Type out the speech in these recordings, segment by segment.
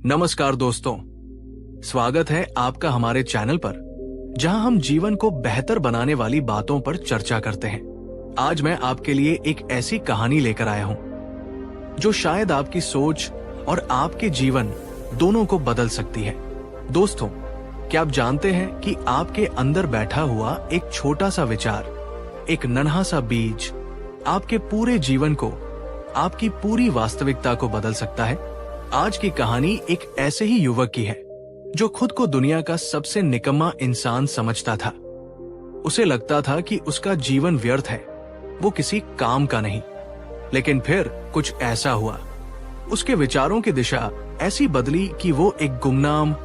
नमस्कार दोस्तों, स्वागत है आपका हमारे चैनल पर, जहां हम जीवन को बेहतर बनाने वाली बातों पर चर्चा करते हैं। आज मैं आपके लिए एक ऐसी कहानी लेकर आया हूं जो शायद आपकी सोच और आपके जीवन दोनों को बदल सकती है। दोस्तों, क्या आप जानते हैं कि आपके अंदर बैठा हुआ एक छोटा सा विचार, एक नन्हा सा बीज आपके पूरे जीवन को, आपकी पूरी वास्तविकता को बदल सकता है। आज की कहानी एक ऐसे ही युवक की है जो खुद को दुनिया का सबसे निकम्मा इंसान समझता था। उसे लगता था कि उसका जीवन व्यर्थ है, वो किसी काम का नहीं। लेकिन फिर कुछ ऐसा हुआ, उसके विचारों की दिशा ऐसी बदली कि वो एक गुमनाम,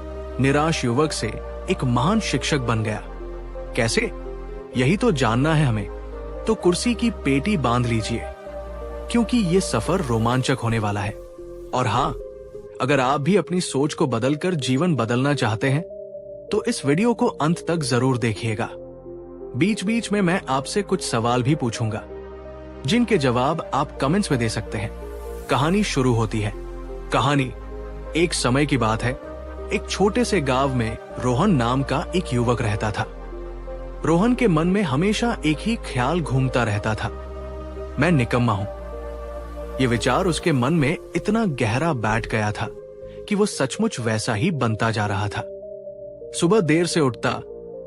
निराश युवक से एक महान शिक्षक बन गया। कैसे? यही तो जानना है हमें। तो कुर्सी की पेटी बांध लीजिए, क्योंकि ये सफर रोमांचक होने वाला है। और हाँ, अगर आप भी अपनी सोच को बदलकर जीवन बदलना चाहते हैं तो इस वीडियो को अंत तक जरूर देखिएगा। बीच बीच में मैं आपसे कुछ सवाल भी पूछूंगा, जिनके जवाब आप कमेंट्स में दे सकते हैं। कहानी शुरू होती है। कहानी एक समय की बात है। एक छोटे से गांव में रोहन नाम का एक युवक रहता था। रोहन के मन में हमेशा एक ही ख्याल घूमता रहता था, मैं निकम्मा हूं। ये विचार उसके मन में इतना गहरा बैठ गया था कि वो सचमुच वैसा ही बनता जा रहा था। सुबह देर से उठता,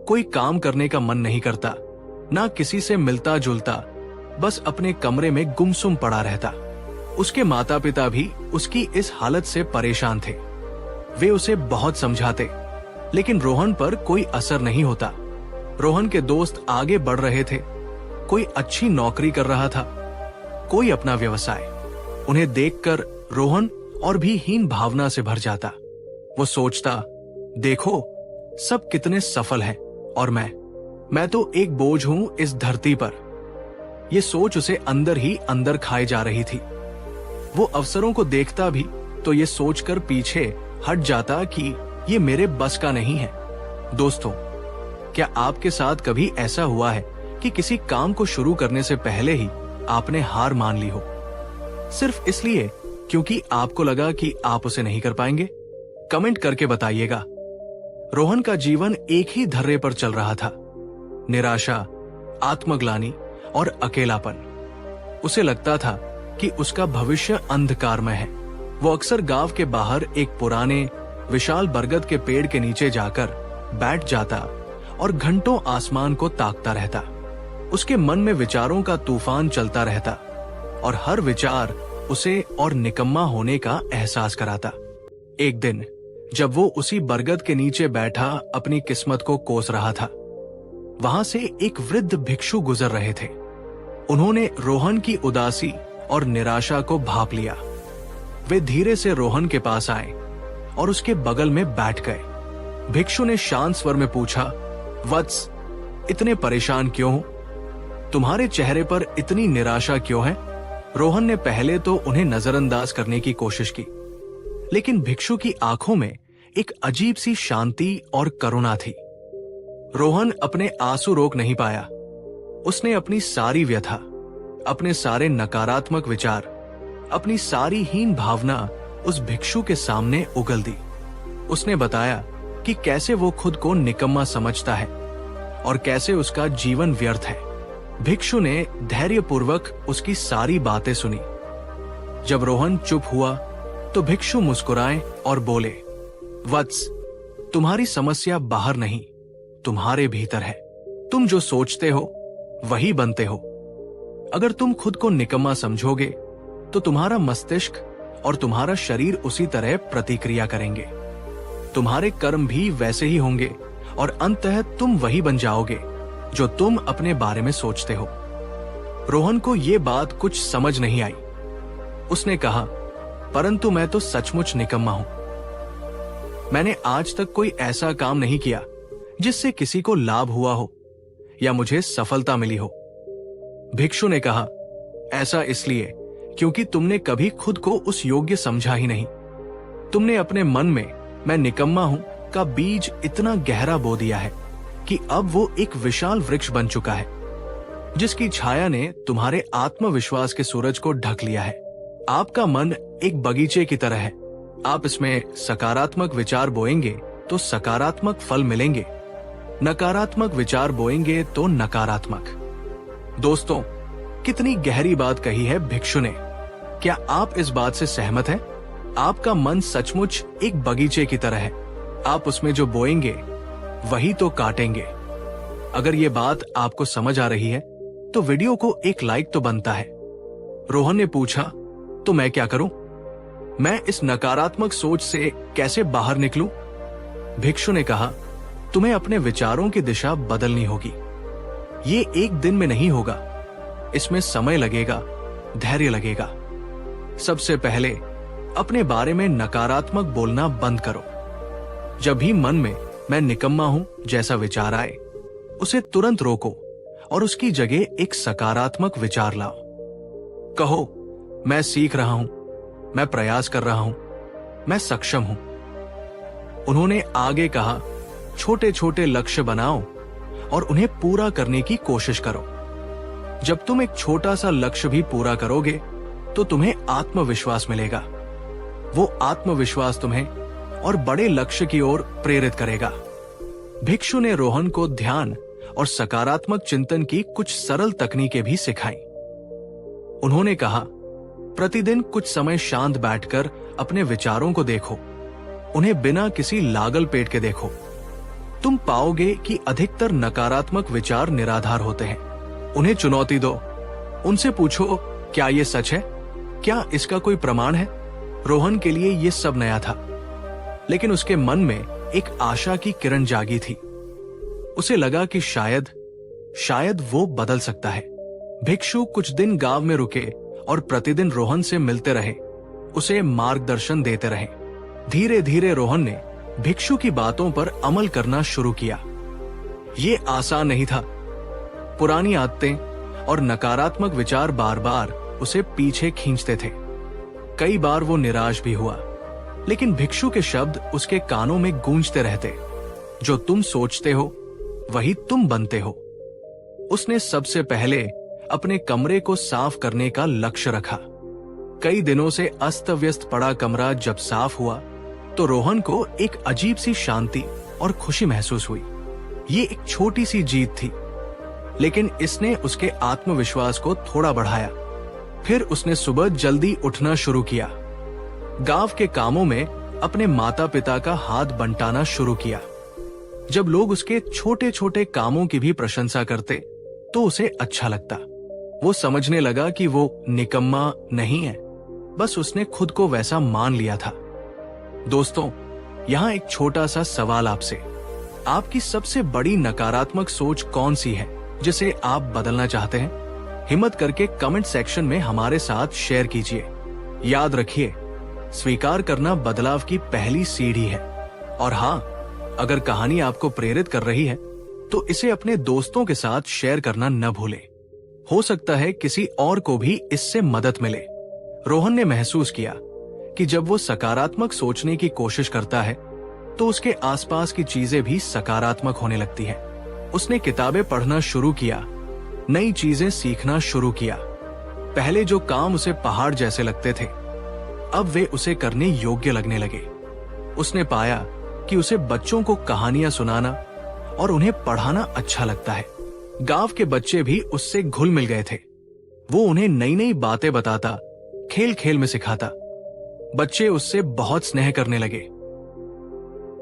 कोई काम करने का मन नहीं करता, ना किसी से मिलता जुलता, बस अपने कमरे में गुमसुम पड़ा रहता। उसके माता पिता भी उसकी इस हालत से परेशान थे। वे उसे बहुत समझाते, लेकिन रोहन पर कोई असर नहीं होता। रोहन के दोस्त आगे बढ़ रहे थे, कोई अच्छी नौकरी कर रहा था, कोई अपना व्यवसाय। उन्हें देखकर रोहन और भी हीन भावना से भर जाता। वो सोचता, देखो सब कितने सफल हैं और मैं तो एक बोझ हूं इस धरती पर। ये सोच उसे अंदर ही अंदर खाए जा रही थी। वो अवसरों को देखता भी तो ये सोचकर पीछे हट जाता कि ये मेरे बस का नहीं है। दोस्तों, क्या आपके साथ कभी ऐसा हुआ है कि किसी काम को शुरू करने से पहले ही आपने हार मान ली हो, सिर्फ इसलिए क्योंकि आपको लगा कि आप उसे नहीं कर पाएंगे? कमेंट करके बताइएगा। रोहन का जीवन एक ही धर्रे पर चल रहा था, निराशा, आत्मग्लानि और अकेलापन। उसे लगता था कि उसका भविष्य अंधकारमय है। वो अक्सर गांव के बाहर एक पुराने विशाल बरगद के पेड़ के नीचे जाकर बैठ जाता और घंटों आसमान को ताकता रहता। उसके मन में विचारों का तूफान चलता रहता और हर विचार उसे और निकम्मा होने का एहसास कराता। एक दिन जब वो उसी बरगद के नीचे बैठा अपनी किस्मत को कोस रहा था, वहां से एक वृद्ध भिक्षु गुजर रहे थे। उन्होंने रोहन की उदासी और निराशा को भांप लिया। वे धीरे से रोहन के पास आए और उसके बगल में बैठ गए। भिक्षु ने शांत स्वर में पूछा, वत्स, इतने परेशान क्यों हो? तुम्हारे चेहरे पर इतनी निराशा क्यों है? रोहन ने पहले तो उन्हें नजरअंदाज करने की कोशिश की, लेकिन भिक्षु की आंखों में एक अजीब सी शांति और करुणा थी। रोहन अपने आंसू रोक नहीं पाया। उसने अपनी सारी व्यथा, अपने सारे नकारात्मक विचार, अपनी सारी हीन भावना उस भिक्षु के सामने उगल दी। उसने बताया कि कैसे वो खुद को निकम्मा समझता है और कैसे उसका जीवन व्यर्थ है। भिक्षु ने धैर्यपूर्वक उसकी सारी बातें सुनी। जब रोहन चुप हुआ तो भिक्षु मुस्कुराए और बोले, वत्स, तुम्हारी समस्या बाहर नहीं, तुम्हारे भीतर है। तुम जो सोचते हो वही बनते हो। अगर तुम खुद को निकम्मा समझोगे तो तुम्हारा मस्तिष्क और तुम्हारा शरीर उसी तरह प्रतिक्रिया करेंगे। तुम्हारे कर्म भी वैसे ही होंगे और अंततः तुम वही बन जाओगे जो तुम अपने बारे में सोचते हो। रोहन को यह बात कुछ समझ नहीं आई। उसने कहा, परंतु मैं तो सचमुच निकम्मा हूं। मैंने आज तक कोई ऐसा काम नहीं किया जिससे किसी को लाभ हुआ हो या मुझे सफलता मिली हो। भिक्षु ने कहा, ऐसा इसलिए क्योंकि तुमने कभी खुद को उस योग्य समझा ही नहीं। तुमने अपने मन में मैं निकम्मा हूं का बीज इतना गहरा बो दिया है कि अब वो एक विशाल वृक्ष बन चुका है, जिसकी छाया ने तुम्हारे आत्मविश्वास के सूरज को ढक लिया है। आपका मन एक बगीचे की तरह है। आप इसमें सकारात्मक विचार बोएंगे तो सकारात्मक फल मिलेंगे, नकारात्मक विचार बोएंगे तो नकारात्मक। दोस्तों, कितनी गहरी बात कही है भिक्षु ने। क्या आप इस बात से सहमत हैं? आपका मन सचमुच एक बगीचे की तरह है। आप उसमें जो बोएंगे वही तो काटेंगे। अगर ये बात आपको समझ आ रही है तो वीडियो को एक लाइक तो बनता है। रोहन ने पूछा, तो मैं क्या करूं? मैं इस नकारात्मक सोच से कैसे बाहर निकलूं? भिक्षु ने कहा, तुम्हें अपने विचारों की दिशा बदलनी होगी। ये एक दिन में नहीं होगा, इसमें समय लगेगा, धैर्य लगेगा। सबसे पहले अपने बारे में नकारात्मक बोलना बंद करो। जब भी मन में मैं निकम्मा हूं जैसा विचार आए, उसे तुरंत रोको और उसकी जगह एक सकारात्मक विचार लाओ। कहो, मैं सीख रहा हूं, मैं प्रयास कर रहा हूं, मैं सक्षम हूं। उन्होंने आगे कहा, छोटे छोटे लक्ष्य बनाओ और उन्हें पूरा करने की कोशिश करो। जब तुम एक छोटा सा लक्ष्य भी पूरा करोगे तो तुम्हें आत्मविश्वास मिलेगा। वो आत्मविश्वास तुम्हें और बड़े लक्ष्य की ओर प्रेरित करेगा। भिक्षु ने रोहन को ध्यान और सकारात्मक चिंतन की कुछ सरल तकनीकें भी सिखाई। उन्होंने कहा, प्रतिदिन कुछ समय शांत बैठकर अपने विचारों को देखो, उन्हें बिना किसी लागल पेट के देखो। तुम पाओगे कि अधिकतर नकारात्मक विचार निराधार होते हैं। उन्हें चुनौती दो, उनसे पूछो, क्या ये सच है? क्या इसका कोई प्रमाण है? रोहन के लिए ये सब नया था, लेकिन उसके मन में एक आशा की किरण जागी थी। उसे लगा कि शायद वो बदल सकता है। भिक्षु कुछ दिन गांव में रुके और प्रतिदिन रोहन से मिलते रहे, उसे मार्गदर्शन देते रहे। धीरे धीरे रोहन ने भिक्षु की बातों पर अमल करना शुरू किया। ये आसान नहीं था। पुरानी आदतें और नकारात्मक विचार बार बार उसे पीछे खींचते थे। कई बार वो निराश भी हुआ, लेकिन भिक्षु के शब्द उसके कानों में गूंजते रहते, जो तुम सोचते हो वही तुम बनते हो। उसने सबसे पहले अपने कमरे को साफ करने का लक्ष्य रखा। कई दिनों से अस्त व्यस्त पड़ा कमरा जब साफ हुआ तो रोहन को एक अजीब सी शांति और खुशी महसूस हुई। ये एक छोटी सी जीत थी, लेकिन इसने उसके आत्मविश्वास को थोड़ा बढ़ाया। फिर उसने सुबह जल्दी उठना शुरू किया। गांव के कामों में अपने माता पिता का हाथ बंटाना शुरू किया। जब लोग उसके छोटे छोटे कामों की भी प्रशंसा करते तो उसे अच्छा लगता। वो समझने लगा कि वो निकम्मा नहीं है, बस उसने खुद को वैसा मान लिया था। दोस्तों, यहाँ एक छोटा सा सवाल आपसे, आपकी सबसे बड़ी नकारात्मक सोच कौन सी है जिसे आप बदलना चाहते हैं? हिम्मत करके कमेंट सेक्शन में हमारे साथ शेयर कीजिए। याद रखिए, स्वीकार करना बदलाव की पहली सीढ़ी है। और हाँ, अगर कहानी आपको प्रेरित कर रही है तो इसे अपने दोस्तों के साथ शेयर करना न भूलें। हो सकता है किसी और को भी इससे मदद मिले। रोहन ने महसूस किया कि जब वो सकारात्मक सोचने की कोशिश करता है तो उसके आसपास की चीजें भी सकारात्मक होने लगती हैं। उसने किताबें पढ़ना शुरू किया, नई चीजें सीखना शुरू किया। पहले जो काम उसे पहाड़ जैसे लगते थे, अब वे उसे करने योग्य लगने लगे। उसने पाया कि उसे बच्चों को कहानियां सुनाना और उन्हें पढ़ाना अच्छा लगता है। गांव के बच्चे भी उससे घुल मिल गए थे। वो उन्हें नई नई बातें बताता, खेल खेल में सिखाता। बच्चे उससे बहुत स्नेह करने लगे।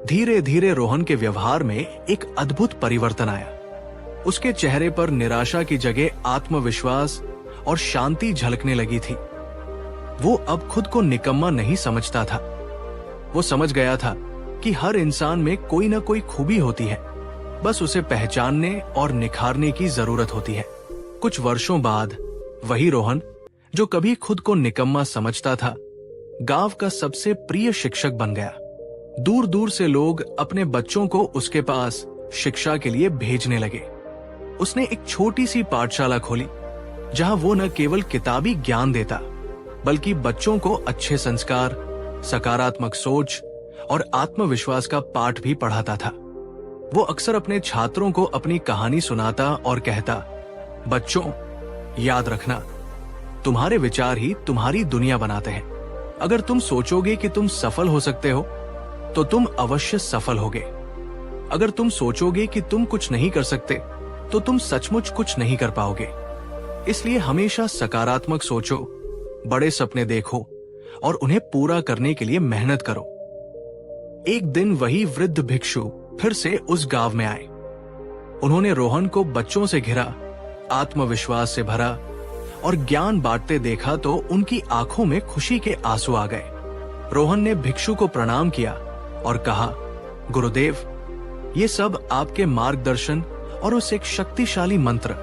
धीरे धीरे रोहन के व्यवहार में एक अद्भुत परिवर्तन आया। उसके चेहरे पर निराशा की जगह आत्मविश्वास और शांति झलकने लगी थी। वो अब खुद को निकम्मा नहीं समझता था। वो समझ गया था कि हर इंसान में कोई ना कोई खूबी होती है, बस उसे पहचानने और निखारने की जरूरत होती है। कुछ वर्षों बाद वही रोहन, जो कभी खुद को निकम्मा समझता था, गांव का सबसे प्रिय शिक्षक बन गया। दूर दूर से लोग अपने बच्चों को उसके पास शिक्षा के लिए भेजने लगे। उसने एक छोटी सी पाठशाला खोली, जहां वो न केवल किताबी ज्ञान देता, बल्कि बच्चों को अच्छे संस्कार, सकारात्मक सोच और आत्मविश्वास का पाठ भी पढ़ाता था। वो अक्सर अपने छात्रों को अपनी कहानी सुनाता और कहता, बच्चों, याद रखना, तुम्हारे विचार ही तुम्हारी दुनिया बनाते हैं। अगर तुम सोचोगे कि तुम सफल हो सकते हो तो तुम अवश्य सफल होगे। अगर तुम सोचोगे कि तुम कुछ नहीं कर सकते तो तुम सचमुच कुछ नहीं कर पाओगे। इसलिए हमेशा सकारात्मक सोचो, बड़े सपने देखो और उन्हें पूरा करने के लिए मेहनत करो। एक दिन वही वृद्ध भिक्षु फिर से उस गांव में आए। उन्होंने रोहन को बच्चों से घिरा, आत्मविश्वास से भरा और ज्ञान बांटते देखा तो उनकी आंखों में खुशी के आंसू आ गए। रोहन ने भिक्षु को प्रणाम किया और कहा, गुरुदेव, ये सब आपके मार्गदर्शन और उस एक शक्तिशाली मंत्र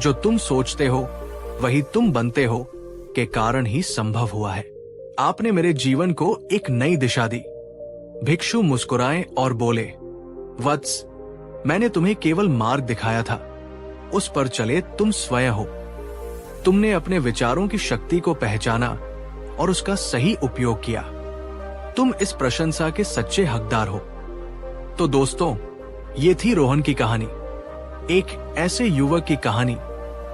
जो तुम सोचते हो वही तुम बनते हो के कारण ही संभव हुआ है। आपने मेरे जीवन को एक नई दिशा दी। भिक्षु मुस्कुराए और बोले, वत्स, मैंने तुम्हें केवल मार्ग दिखाया था, उस पर चले तुम स्वयं हो। तुमने अपने विचारों की शक्ति को पहचाना और उसका सही उपयोग किया। तुम इस प्रशंसा के सच्चे हकदार हो। तो दोस्तों, ये थी रोहन की कहानी, एक ऐसे युवक की कहानी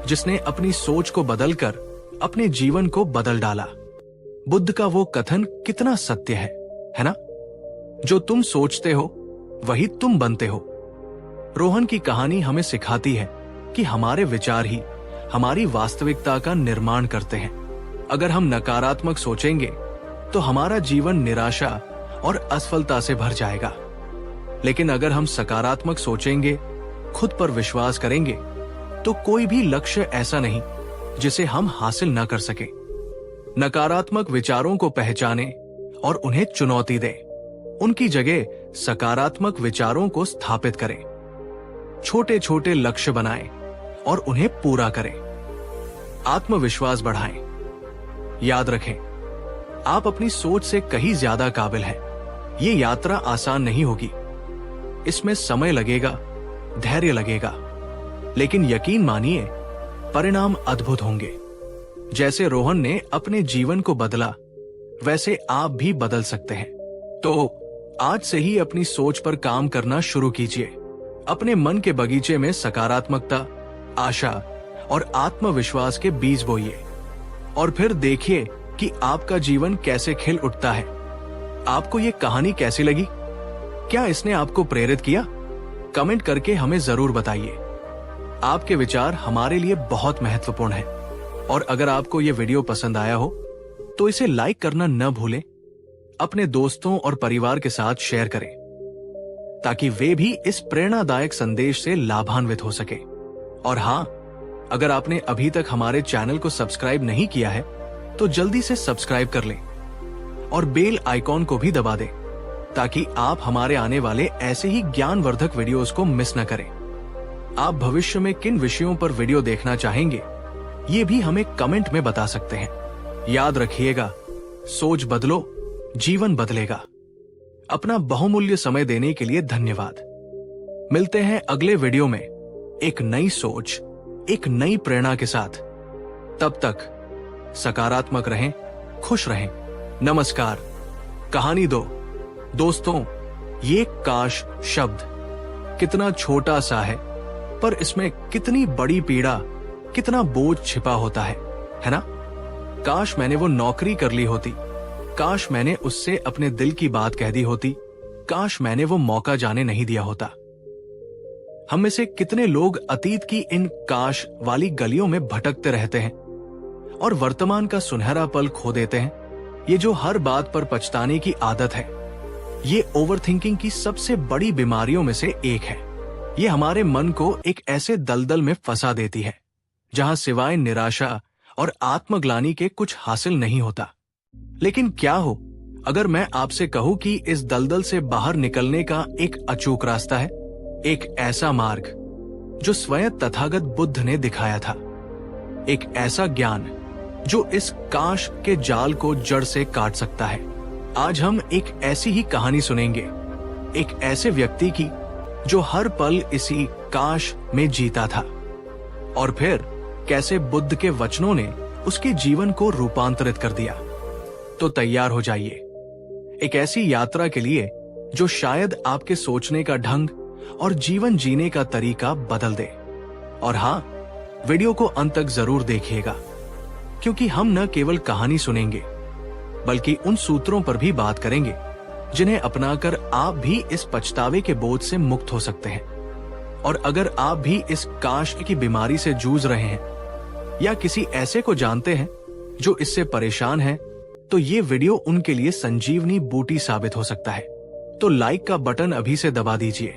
जिसने अपनी सोच को बदलकर अपने जीवन को बदल डाला। बुद्ध का वो कथन कितना सत्य है ना? जो तुम सोचते हो वही तुम बनते हो। रोहन की कहानी हमें सिखाती है कि हमारे विचार ही हमारी वास्तविकता का निर्माण करते हैं। अगर हम नकारात्मक सोचेंगे तो हमारा जीवन निराशा और असफलता से भर जाएगा। लेकिन अगर हम सकारात्मक सोचेंगे, खुद पर विश्वास करेंगे, तो कोई भी लक्ष्य ऐसा नहीं जिसे हम हासिल न कर सके। नकारात्मक विचारों को पहचानें और उन्हें चुनौती दें। उनकी जगह सकारात्मक विचारों को स्थापित करें। छोटे छोटे लक्ष्य बनाएं और उन्हें पूरा करें। आत्मविश्वास बढ़ाएं। याद रखें, आप अपनी सोच से कहीं ज्यादा काबिल हैं। ये यात्रा आसान नहीं होगी। इसमें समय लगेगा, धैर्य लगेगा, लेकिन यकीन मानिए, परिणाम अद्भुत होंगे। जैसे रोहन ने अपने जीवन को बदला, वैसे आप भी बदल सकते हैं। तो आज से ही अपनी सोच पर काम करना शुरू कीजिए। अपने मन के बगीचे में सकारात्मकता, आशा और आत्मविश्वास के बीज बोइए और फिर देखिए कि आपका जीवन कैसे खिल उठता है। आपको ये कहानी कैसी लगी? क्या इसने आपको प्रेरित किया? कमेंट करके हमें जरूर बताइए। आपके विचार हमारे लिए बहुत महत्वपूर्ण हैं। और अगर आपको ये वीडियो पसंद आया हो तो इसे लाइक करना न भूलें। अपने दोस्तों और परिवार के साथ शेयर करें ताकि वे भी इस प्रेरणादायक संदेश से लाभान्वित हो सके। और हाँ, अगर आपने अभी तक हमारे चैनल को सब्सक्राइब नहीं किया है तो जल्दी से सब्सक्राइब कर लें और बेल आइकॉन को भी दबा दें ताकि आप हमारे आने वाले ऐसे ही ज्ञानवर्धक वीडियोस को मिस न करें। आप भविष्य में किन विषयों पर वीडियो देखना चाहेंगे ये भी हमें कमेंट में बता सकते हैं। याद रखिएगा, सोच बदलो, जीवन बदलेगा। अपना बहुमूल्य समय देने के लिए धन्यवाद। मिलते हैं अगले वीडियो में एक नई सोच, एक नई प्रेरणा के साथ। तब तक सकारात्मक रहें, खुश रहें। नमस्कार। कहानी 2। दोस्तों, ये काश शब्द कितना छोटा सा है, पर इसमें कितनी बड़ी पीड़ा, कितना बोझ छिपा होता है ना? काश मैंने वो नौकरी कर ली होती, काश मैंने उससे अपने दिल की बात कह दी होती, काश मैंने वो मौका जाने नहीं दिया होता। हम में से कितने लोग अतीत की इन काश वाली गलियों में भटकते रहते हैं और वर्तमान का सुनहरा पल खो देते हैं। ये जो हर बात पर पछताने की आदत है, ये ओवरथिंकिंग की सबसे बड़ी बीमारियों में से एक है। ये हमारे मन को एक ऐसे दलदल में फंसा देती है जहां सिवाय निराशा और आत्मग्लानि के कुछ हासिल नहीं होता। लेकिन क्या हो अगर मैं आपसे कहूं कि इस दलदल से बाहर निकलने का एक अचूक रास्ता है, एक ऐसा मार्ग जो स्वयं तथागत बुद्ध ने दिखाया था, एक ऐसा ज्ञान जो इस काश के जाल को जड़ से काट सकता है। आज हम एक ऐसी ही कहानी सुनेंगे, एक ऐसे व्यक्ति की जो हर पल इसी काश में जीता था और फिर कैसे बुद्ध के वचनों ने उसके जीवन को रूपांतरित कर दिया। तो तैयार हो जाइए एक ऐसी यात्रा के लिए जो शायद आपके सोचने का ढंग और जीवन जीने का तरीका बदल दे। और हाँ, वीडियो को अंत तक जरूर देखिएगा, क्योंकि हम न केवल कहानी सुनेंगे बल्कि उन सूत्रों पर भी बात करेंगे जिन्हें अपनाकर आप भी इस पछतावे के बोझ से मुक्त हो सकते हैं। और अगर आप भी इस काश की बीमारी से जूझ रहे हैं या किसी ऐसे को जानते हैं जो इससे परेशान है, तो ये वीडियो उनके लिए संजीवनी बूटी साबित हो सकता है। तो लाइक का बटन अभी से दबा दीजिए,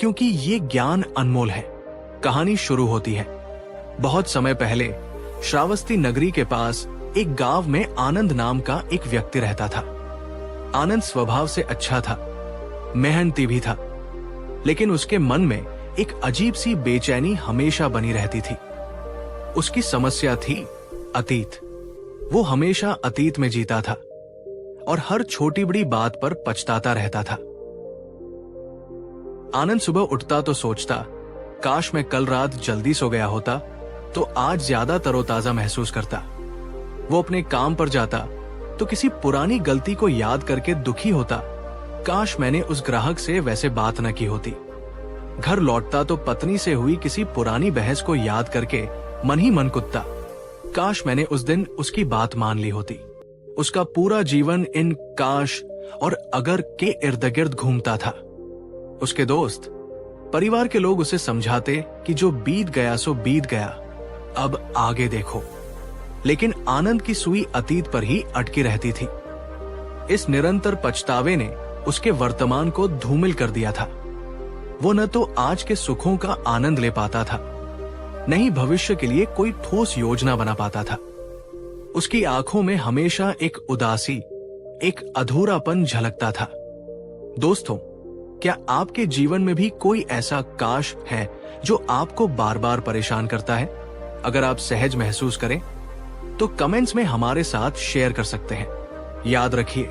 क्योंकि ये ज्ञान अनमोल है। कहानी शुरू होती है। बहुत समय पहले श्रावस्ती नगरी के पास एक गांव में आनंद नाम का एक व्यक्ति रहता था। आनंद स्वभाव से अच्छा था, मेहनती भी था, लेकिन उसके मन में एक अजीब सी बेचैनी हमेशा बनी रहती थी। उसकी समस्या थी अतीत। वो हमेशा अतीत में जीता था और हर छोटी बड़ी बात पर पछताता रहता था। आनंद सुबह उठता तो सोचता, काश मैं कल रात जल्दी सो गया होता तो आज ज्यादा तरोताजा महसूस करता। वो अपने काम पर जाता तो किसी पुरानी गलती को याद करके दुखी होता, काश मैंने उस ग्राहक से वैसे बात न की होती। घर लौटता तो पत्नी से हुई किसी पुरानी बहस को याद करके मन ही मन कुत्ता, काश मैंने उस दिन उसकी बात मान ली होती। उसका पूरा जीवन इन काश और अगर के इर्द गिर्द घूमता था। उसके दोस्त, परिवार के लोग उसे समझाते कि जो बीत गया सो बीत गया, अब आगे देखो। लेकिन आनंद की सुई अतीत पर ही अटकी रहती थी। इस निरंतर पछतावे ने उसके वर्तमान को धूमिल कर दिया था। वो न तो आज के सुखों का आनंद ले पाता था, न ही भविष्य के लिए कोई ठोस योजना बना पाता था। उसकी आंखों में हमेशा एक उदासी, एक अधूरापन झलकता था। दोस्तों, क्या आपके जीवन में भी कोई ऐसा काश है जो आपको बार बार परेशान करता है? अगर आप सहज महसूस करें तो कमेंट्स में हमारे साथ शेयर कर सकते हैं। याद रखिए,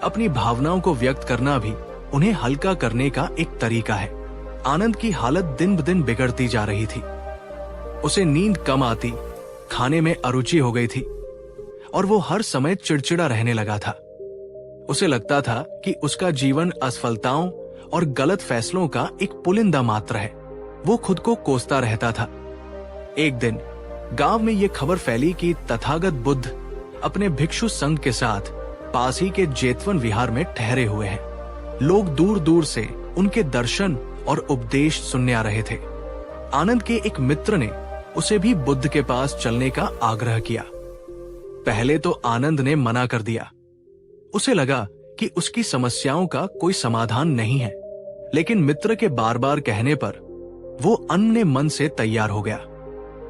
अपनी भावनाओं को व्यक्त करना भी उन्हें हल्का करने का एक तरीका है। आनंद की हालत दिन ब दिन बिगड़ती जा रही थी। उसे नींद कम आती, खाने में अरुचि हो गई थी और वो हर समय चिड़चिड़ा रहने लगा था। उसे लगता था कि उसका जीवन असफलताओं और गलत फैसलों का एक पुलिंदा मात्र है। वो खुद को कोसता रहता था। एक दिन गांव में ये खबर फैली कि तथागत बुद्ध अपने भिक्षु संघ के साथ पास ही के जेतवन विहार में ठहरे हुए हैं। लोग दूर दूर से उनके दर्शन और उपदेश सुनने आ रहे थे। आनंद के एक मित्र ने उसे भी बुद्ध के पास चलने का आग्रह किया। पहले तो आनंद ने मना कर दिया। उसे लगा कि उसकी समस्याओं का कोई समाधान नहीं है, लेकिन मित्र के बार बार कहने पर वो अन्य मन से तैयार हो गया।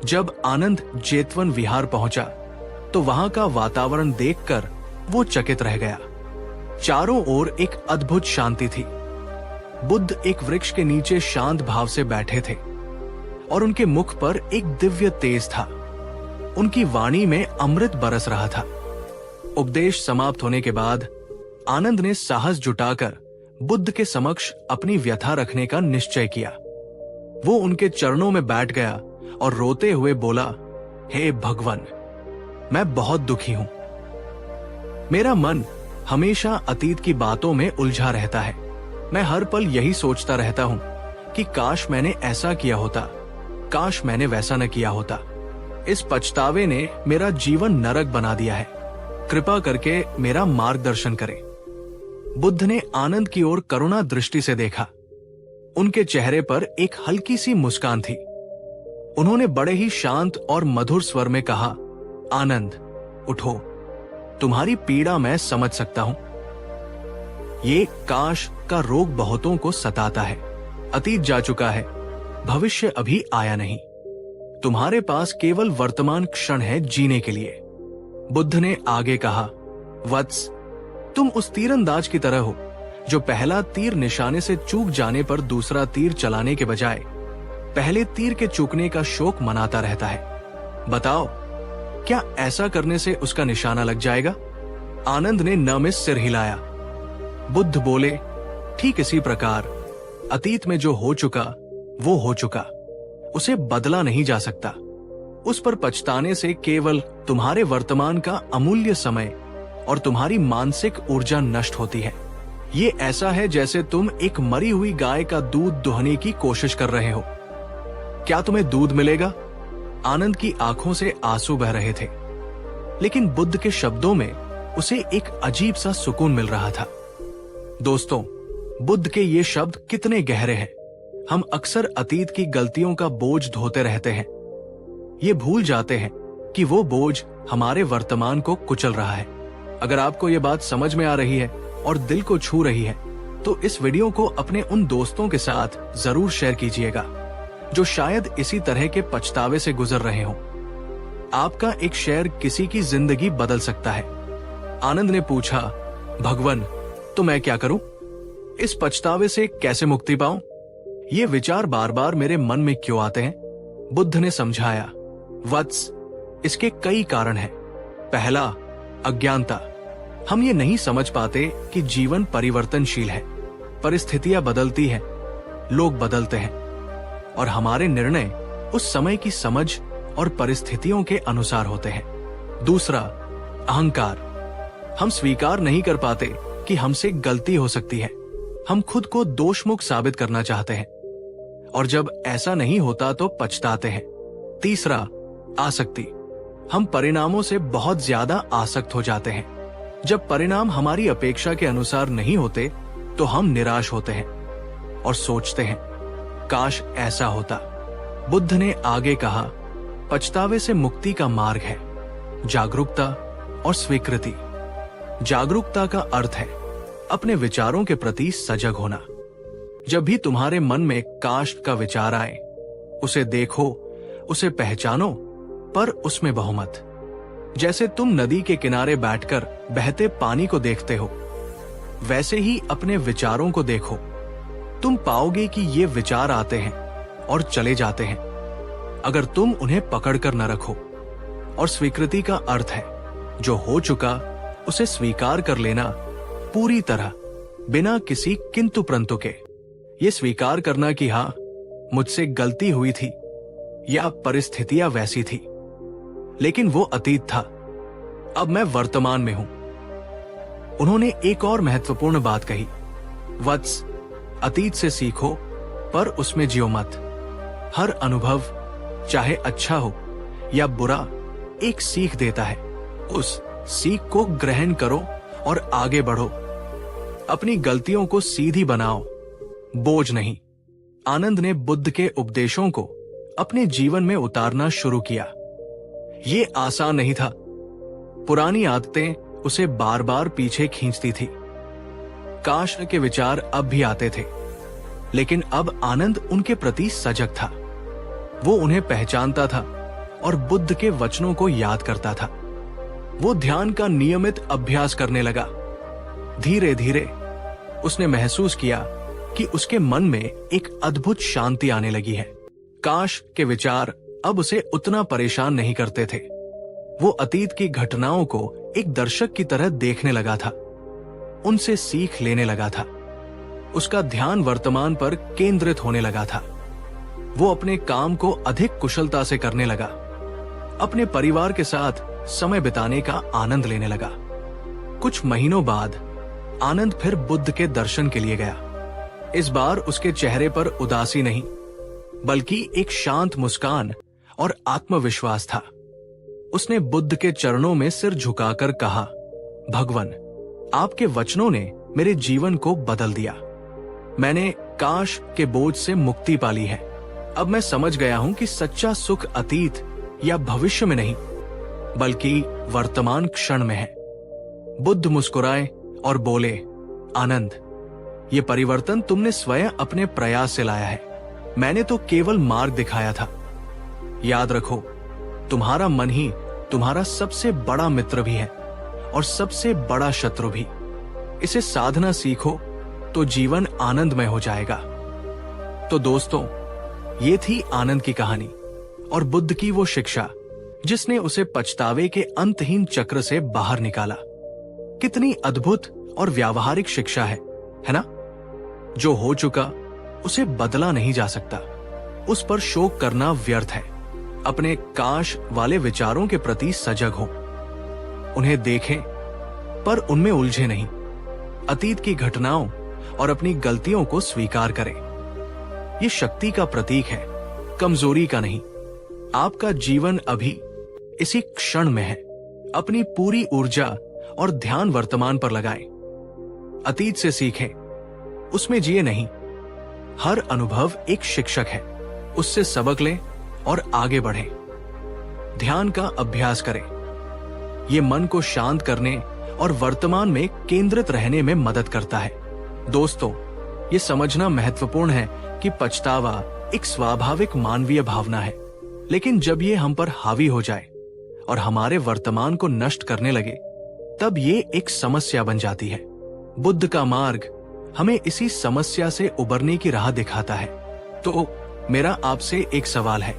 जब आनंद जेतवन विहार पहुंचा तो वहां का वातावरण देखकर वो चकित रह गया। चारों ओर एक अद्भुत शांति थी। बुद्ध एक वृक्ष के नीचे शांत भाव से बैठे थे और उनके मुख पर एक दिव्य तेज था। उनकी वाणी में अमृत बरस रहा था। उपदेश समाप्त होने के बाद आनंद ने साहस जुटाकर बुद्ध के समक्ष अपनी व्यथा रखने का निश्चय किया। वो उनके चरणों में बैठ गया और रोते हुए बोला, हे भगवान, मैं बहुत दुखी हूं। मेरा मन हमेशा अतीत की बातों में उलझा रहता है। मैं हर पल यही सोचता रहता हूं कि काश मैंने ऐसा किया होता, काश मैंने वैसा न किया होता। इस पछतावे ने मेरा जीवन नरक बना दिया है। कृपा करके मेरा मार्गदर्शन करें। बुद्ध ने आनंद की ओर करुणा दृष्टि से देखा। उनके चेहरे पर एक हल्की सी मुस्कान थी। उन्होंने बड़े ही शांत और मधुर स्वर में कहा, आनंद, उठो, तुम्हारी पीड़ा मैं समझ सकता हूं। ये काश का रोग बहुतों को सताता है। अतीत जा चुका है, भविष्य अभी आया नहीं। तुम्हारे पास केवल वर्तमान क्षण है जीने के लिए। बुद्ध ने आगे कहा, वत्स, तुम उस तीरंदाज की तरह हो जो पहला तीर निशाने से चूक जाने पर दूसरा तीर चलाने के बजाय पहले तीर के चूकने का शोक मनाता रहता है। बताओ, क्या ऐसा करने से उसका निशाना लग जाएगा? आनंद ने न में सिर हिलाया। बुद्ध बोले, ठीक इसी प्रकार अतीत में जो हो चुका वो हो चुका, उसे बदला नहीं जा सकता। उस पर पछताने से केवल तुम्हारे वर्तमान का अमूल्य समय और तुम्हारी मानसिक ऊर्जा नष्ट होती है। ये ऐसा है जैसे तुम एक मरी हुई गाय का दूध दुहने की कोशिश कर रहे हो। क्या तुम्हें दूध मिलेगा? आनंद की आंखों से आंसू बह रहे थे, लेकिन बुद्ध के शब्दों में उसे एक अजीब सा सुकून मिल रहा था। दोस्तों, बुद्ध के ये शब्द कितने गहरे हैं। हम अक्सर अतीत की गलतियों का बोझ ढोते रहते हैं। ये भूल जाते हैं कि वो बोझ हमारे वर्तमान को कुचल रहा है। अगर आपको ये बात समझ में आ रही है और दिल को छू रही है, तो इस वीडियो को अपने उन दोस्तों के साथ जरूर शेयर कीजिएगा जो शायद इसी तरह के पछतावे से गुजर रहे हों। आपका एक शेयर किसी की जिंदगी बदल सकता है। आनंद ने पूछा, भगवन, तो मैं क्या करूं? इस पछतावे से कैसे मुक्ति पाऊं? ये विचार बार बार मेरे मन में क्यों आते हैं? बुद्ध ने समझाया, वत्स, इसके कई कारण हैं। पहला, अज्ञानता। हम ये नहीं समझ पाते कि जीवन परिवर्तनशील है, परिस्थितियां बदलती हैं, लोग बदलते हैं और हमारे निर्णय उस समय की समझ और परिस्थितियों के अनुसार होते हैं। दूसरा, अहंकार। हम स्वीकार नहीं कर पाते कि हमसे गलती हो सकती है। हम खुद को दोषमुक्त साबित करना चाहते हैं और जब ऐसा नहीं होता तो पछताते हैं। तीसरा, आसक्ति। हम परिणामों से बहुत ज्यादा आसक्त हो जाते हैं। जब परिणाम हमारी अपेक्षा के अनुसार नहीं होते तो हम निराश होते हैं और सोचते हैं, काश ऐसा होता। बुद्ध ने आगे कहा, पछतावे से मुक्ति का मार्ग है जागरूकता और स्वीकृति। जागरूकता का अर्थ है अपने विचारों के प्रति सजग होना। जब भी तुम्हारे मन में काश का विचार आए, उसे देखो, उसे पहचानो, पर उसमें बहो मत। जैसे तुम नदी के किनारे बैठकर बहते पानी को देखते हो, वैसे ही अपने विचारों को देखो। तुम पाओगे कि ये विचार आते हैं और चले जाते हैं, अगर तुम उन्हें पकड़कर न रखो। और स्वीकृति का अर्थ है जो हो चुका उसे स्वीकार कर लेना, पूरी तरह, बिना किसी किंतु परंतु के। ये स्वीकार करना कि हाँ, मुझसे गलती हुई थी या परिस्थितियां वैसी थी, लेकिन वो अतीत था, अब मैं वर्तमान में हूं। उन्होंने एक और महत्वपूर्ण बात कही, वत्स, अतीत से सीखो पर उसमें जियो मत। हर अनुभव, चाहे अच्छा हो या बुरा, एक सीख देता है। उस सीख को ग्रहण करो और आगे बढ़ो। अपनी गलतियों को सीधी बनाओ, बोझ नहीं। आनंद ने बुद्ध के उपदेशों को अपने जीवन में उतारना शुरू किया। ये आसान नहीं था। पुरानी आदतें उसे बार बार पीछे खींचती थी। काश के विचार अब भी आते थे, लेकिन अब आनंद उनके प्रति सजग था। वो उन्हें पहचानता था और बुद्ध के वचनों को याद करता था। वो ध्यान का नियमित अभ्यास करने लगा। धीरे धीरे उसने महसूस किया कि उसके मन में एक अद्भुत शांति आने लगी है। काश के विचार अब उसे उतना परेशान नहीं करते थे। वो अतीत की घटनाओं को एक दर्शक की तरह देखने लगा था, उनसे सीख लेने लगा था। उसका ध्यान वर्तमान पर केंद्रित होने लगा था। वो अपने काम को अधिक कुशलता से करने लगा, अपने परिवार के साथ समय बिताने का आनंद लेने लगा। कुछ महीनों बाद आनंद फिर बुद्ध के दर्शन के लिए गया। इस बार उसके चेहरे पर उदासी नहीं, बल्कि एक शांत मुस्कान और आत्मविश्वास था। उसने बुद्ध के चरणों में सिर झुकाकर कहा, भगवन, आपके वचनों ने मेरे जीवन को बदल दिया। मैंने काश के बोझ से मुक्ति पाली है। अब मैं समझ गया हूं कि सच्चा सुख अतीत या भविष्य में नहीं, बल्कि वर्तमान क्षण में है। बुद्ध मुस्कुराए और बोले, आनंद, ये परिवर्तन तुमने स्वयं अपने प्रयास से लाया है। मैंने तो केवल मार्ग दिखाया था। याद रखो, तुम्हारा मन ही तुम्हारा सबसे बड़ा मित्र भी है और सबसे बड़ा शत्रु भी। इसे साधना सीखो तो जीवन आनंदमय हो जाएगा। तो दोस्तों, ये थी आनंद की कहानी और बुद्ध की वो शिक्षा जिसने उसे पछतावे के अंतहीन चक्र से बाहर निकाला। कितनी अद्भुत और व्यावहारिक शिक्षा है ना? जो हो चुका उसे बदला नहीं जा सकता, उस पर शोक करना व्यर्थ है। अपने काश वाले विचारों के प्रति सजग हो, उन्हें देखें पर उनमें उलझे नहीं। अतीत की घटनाओं और अपनी गलतियों को स्वीकार करें। ये शक्ति का प्रतीक है, कमजोरी का नहीं। आपका जीवन अभी इसी क्षण में है। अपनी पूरी ऊर्जा और ध्यान वर्तमान पर लगाएं। अतीत से सीखें, उसमें जिए नहीं। हर अनुभव एक शिक्षक है, उससे सबक लें और आगे बढ़ें। ध्यान का अभ्यास करें, ये मन को शांत करने और वर्तमान में केंद्रित रहने में मदद करता है। दोस्तों, ये समझना महत्वपूर्ण है कि पछतावा एक स्वाभाविक मानवीय भावना है, लेकिन जब ये हम पर हावी हो जाए और हमारे वर्तमान को नष्ट करने लगे, तब ये एक समस्या बन जाती है। बुद्ध का मार्ग हमें इसी समस्या से उबरने की राह दिखाता है। तो मेरा आपसे एक सवाल है,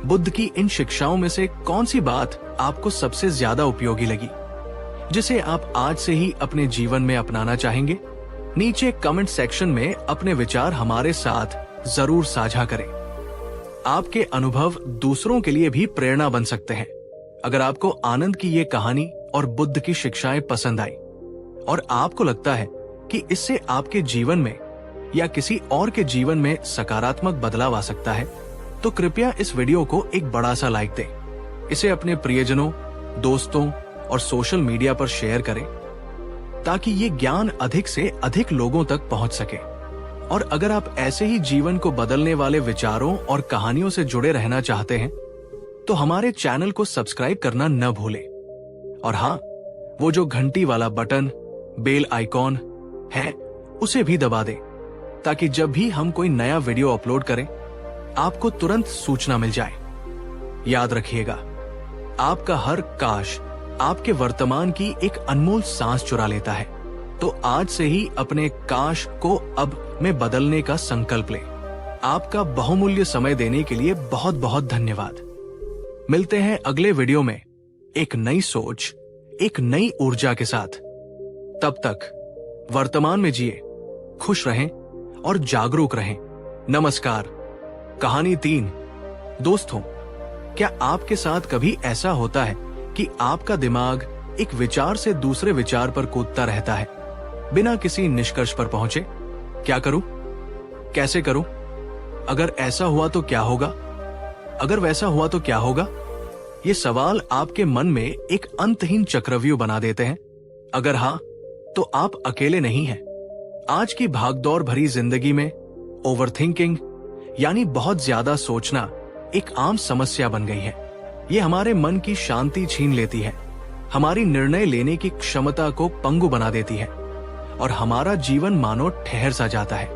बुद्ध की इन शिक्षाओं में से कौन सी बात आपको सबसे ज्यादा उपयोगी लगी, जिसे आप आज से ही अपने जीवन में अपनाना चाहेंगे? नीचे कमेंट सेक्शन में अपने विचार हमारे साथ जरूर साझा करें। आपके अनुभव दूसरों के लिए भी प्रेरणा बन सकते हैं। अगर आपको आनंद की ये कहानी और बुद्ध की शिक्षाएं पसंद आई और आपको लगता है कि इससे आपके जीवन में या किसी और के जीवन में सकारात्मक बदलाव आ सकता है, तो कृपया इस वीडियो को एक बड़ा सा लाइक दें। इसे अपने प्रियजनों, दोस्तों और सोशल मीडिया पर शेयर करें ताकि ये ज्ञान अधिक से अधिक लोगों तक पहुंच सके। और अगर आप ऐसे ही जीवन को बदलने वाले विचारों और कहानियों से जुड़े रहना चाहते हैं, तो हमारे चैनल को सब्सक्राइब करना न भूलें। और हाँ, वो जो घंटी वाला बटन, बेल आइकॉन है, उसे भी दबा दें ताकि जब भी हम कोई नया वीडियो अपलोड करें, आपको तुरंत सूचना मिल जाए। याद रखिएगा, आपका हर काश आपके वर्तमान की एक अनमोल सांस चुरा लेता है। तो आज से ही अपने काश को अब में बदलने का संकल्प लें। आपका बहुमूल्य समय देने के लिए बहुत बहुत धन्यवाद। मिलते हैं अगले वीडियो में एक नई सोच, एक नई ऊर्जा के साथ। तब तक वर्तमान में जिए, खुश रहें और जागरूक रहें। नमस्कार। कहानी 3। दोस्तों, क्या आपके साथ कभी ऐसा होता है कि आपका दिमाग एक विचार से दूसरे विचार पर कूदता रहता है, बिना किसी निष्कर्ष पर पहुंचे? क्या करूं? कैसे करूं? अगर ऐसा हुआ तो क्या होगा? अगर वैसा हुआ तो क्या होगा? ये सवाल आपके मन में एक अंतहीन चक्रव्यूह बना देते हैं। अगर हाँ, तो आप अकेले नहीं हैं। आज की भागदौड़ भरी जिंदगी में ओवरथिंकिंग यानी बहुत ज्यादा सोचना एक आम समस्या बन गई है। ये हमारे मन की शांति छीन लेती है, हमारी निर्णय लेने की क्षमता को पंगु बना देती है और हमारा जीवन मानो ठहर सा जाता है।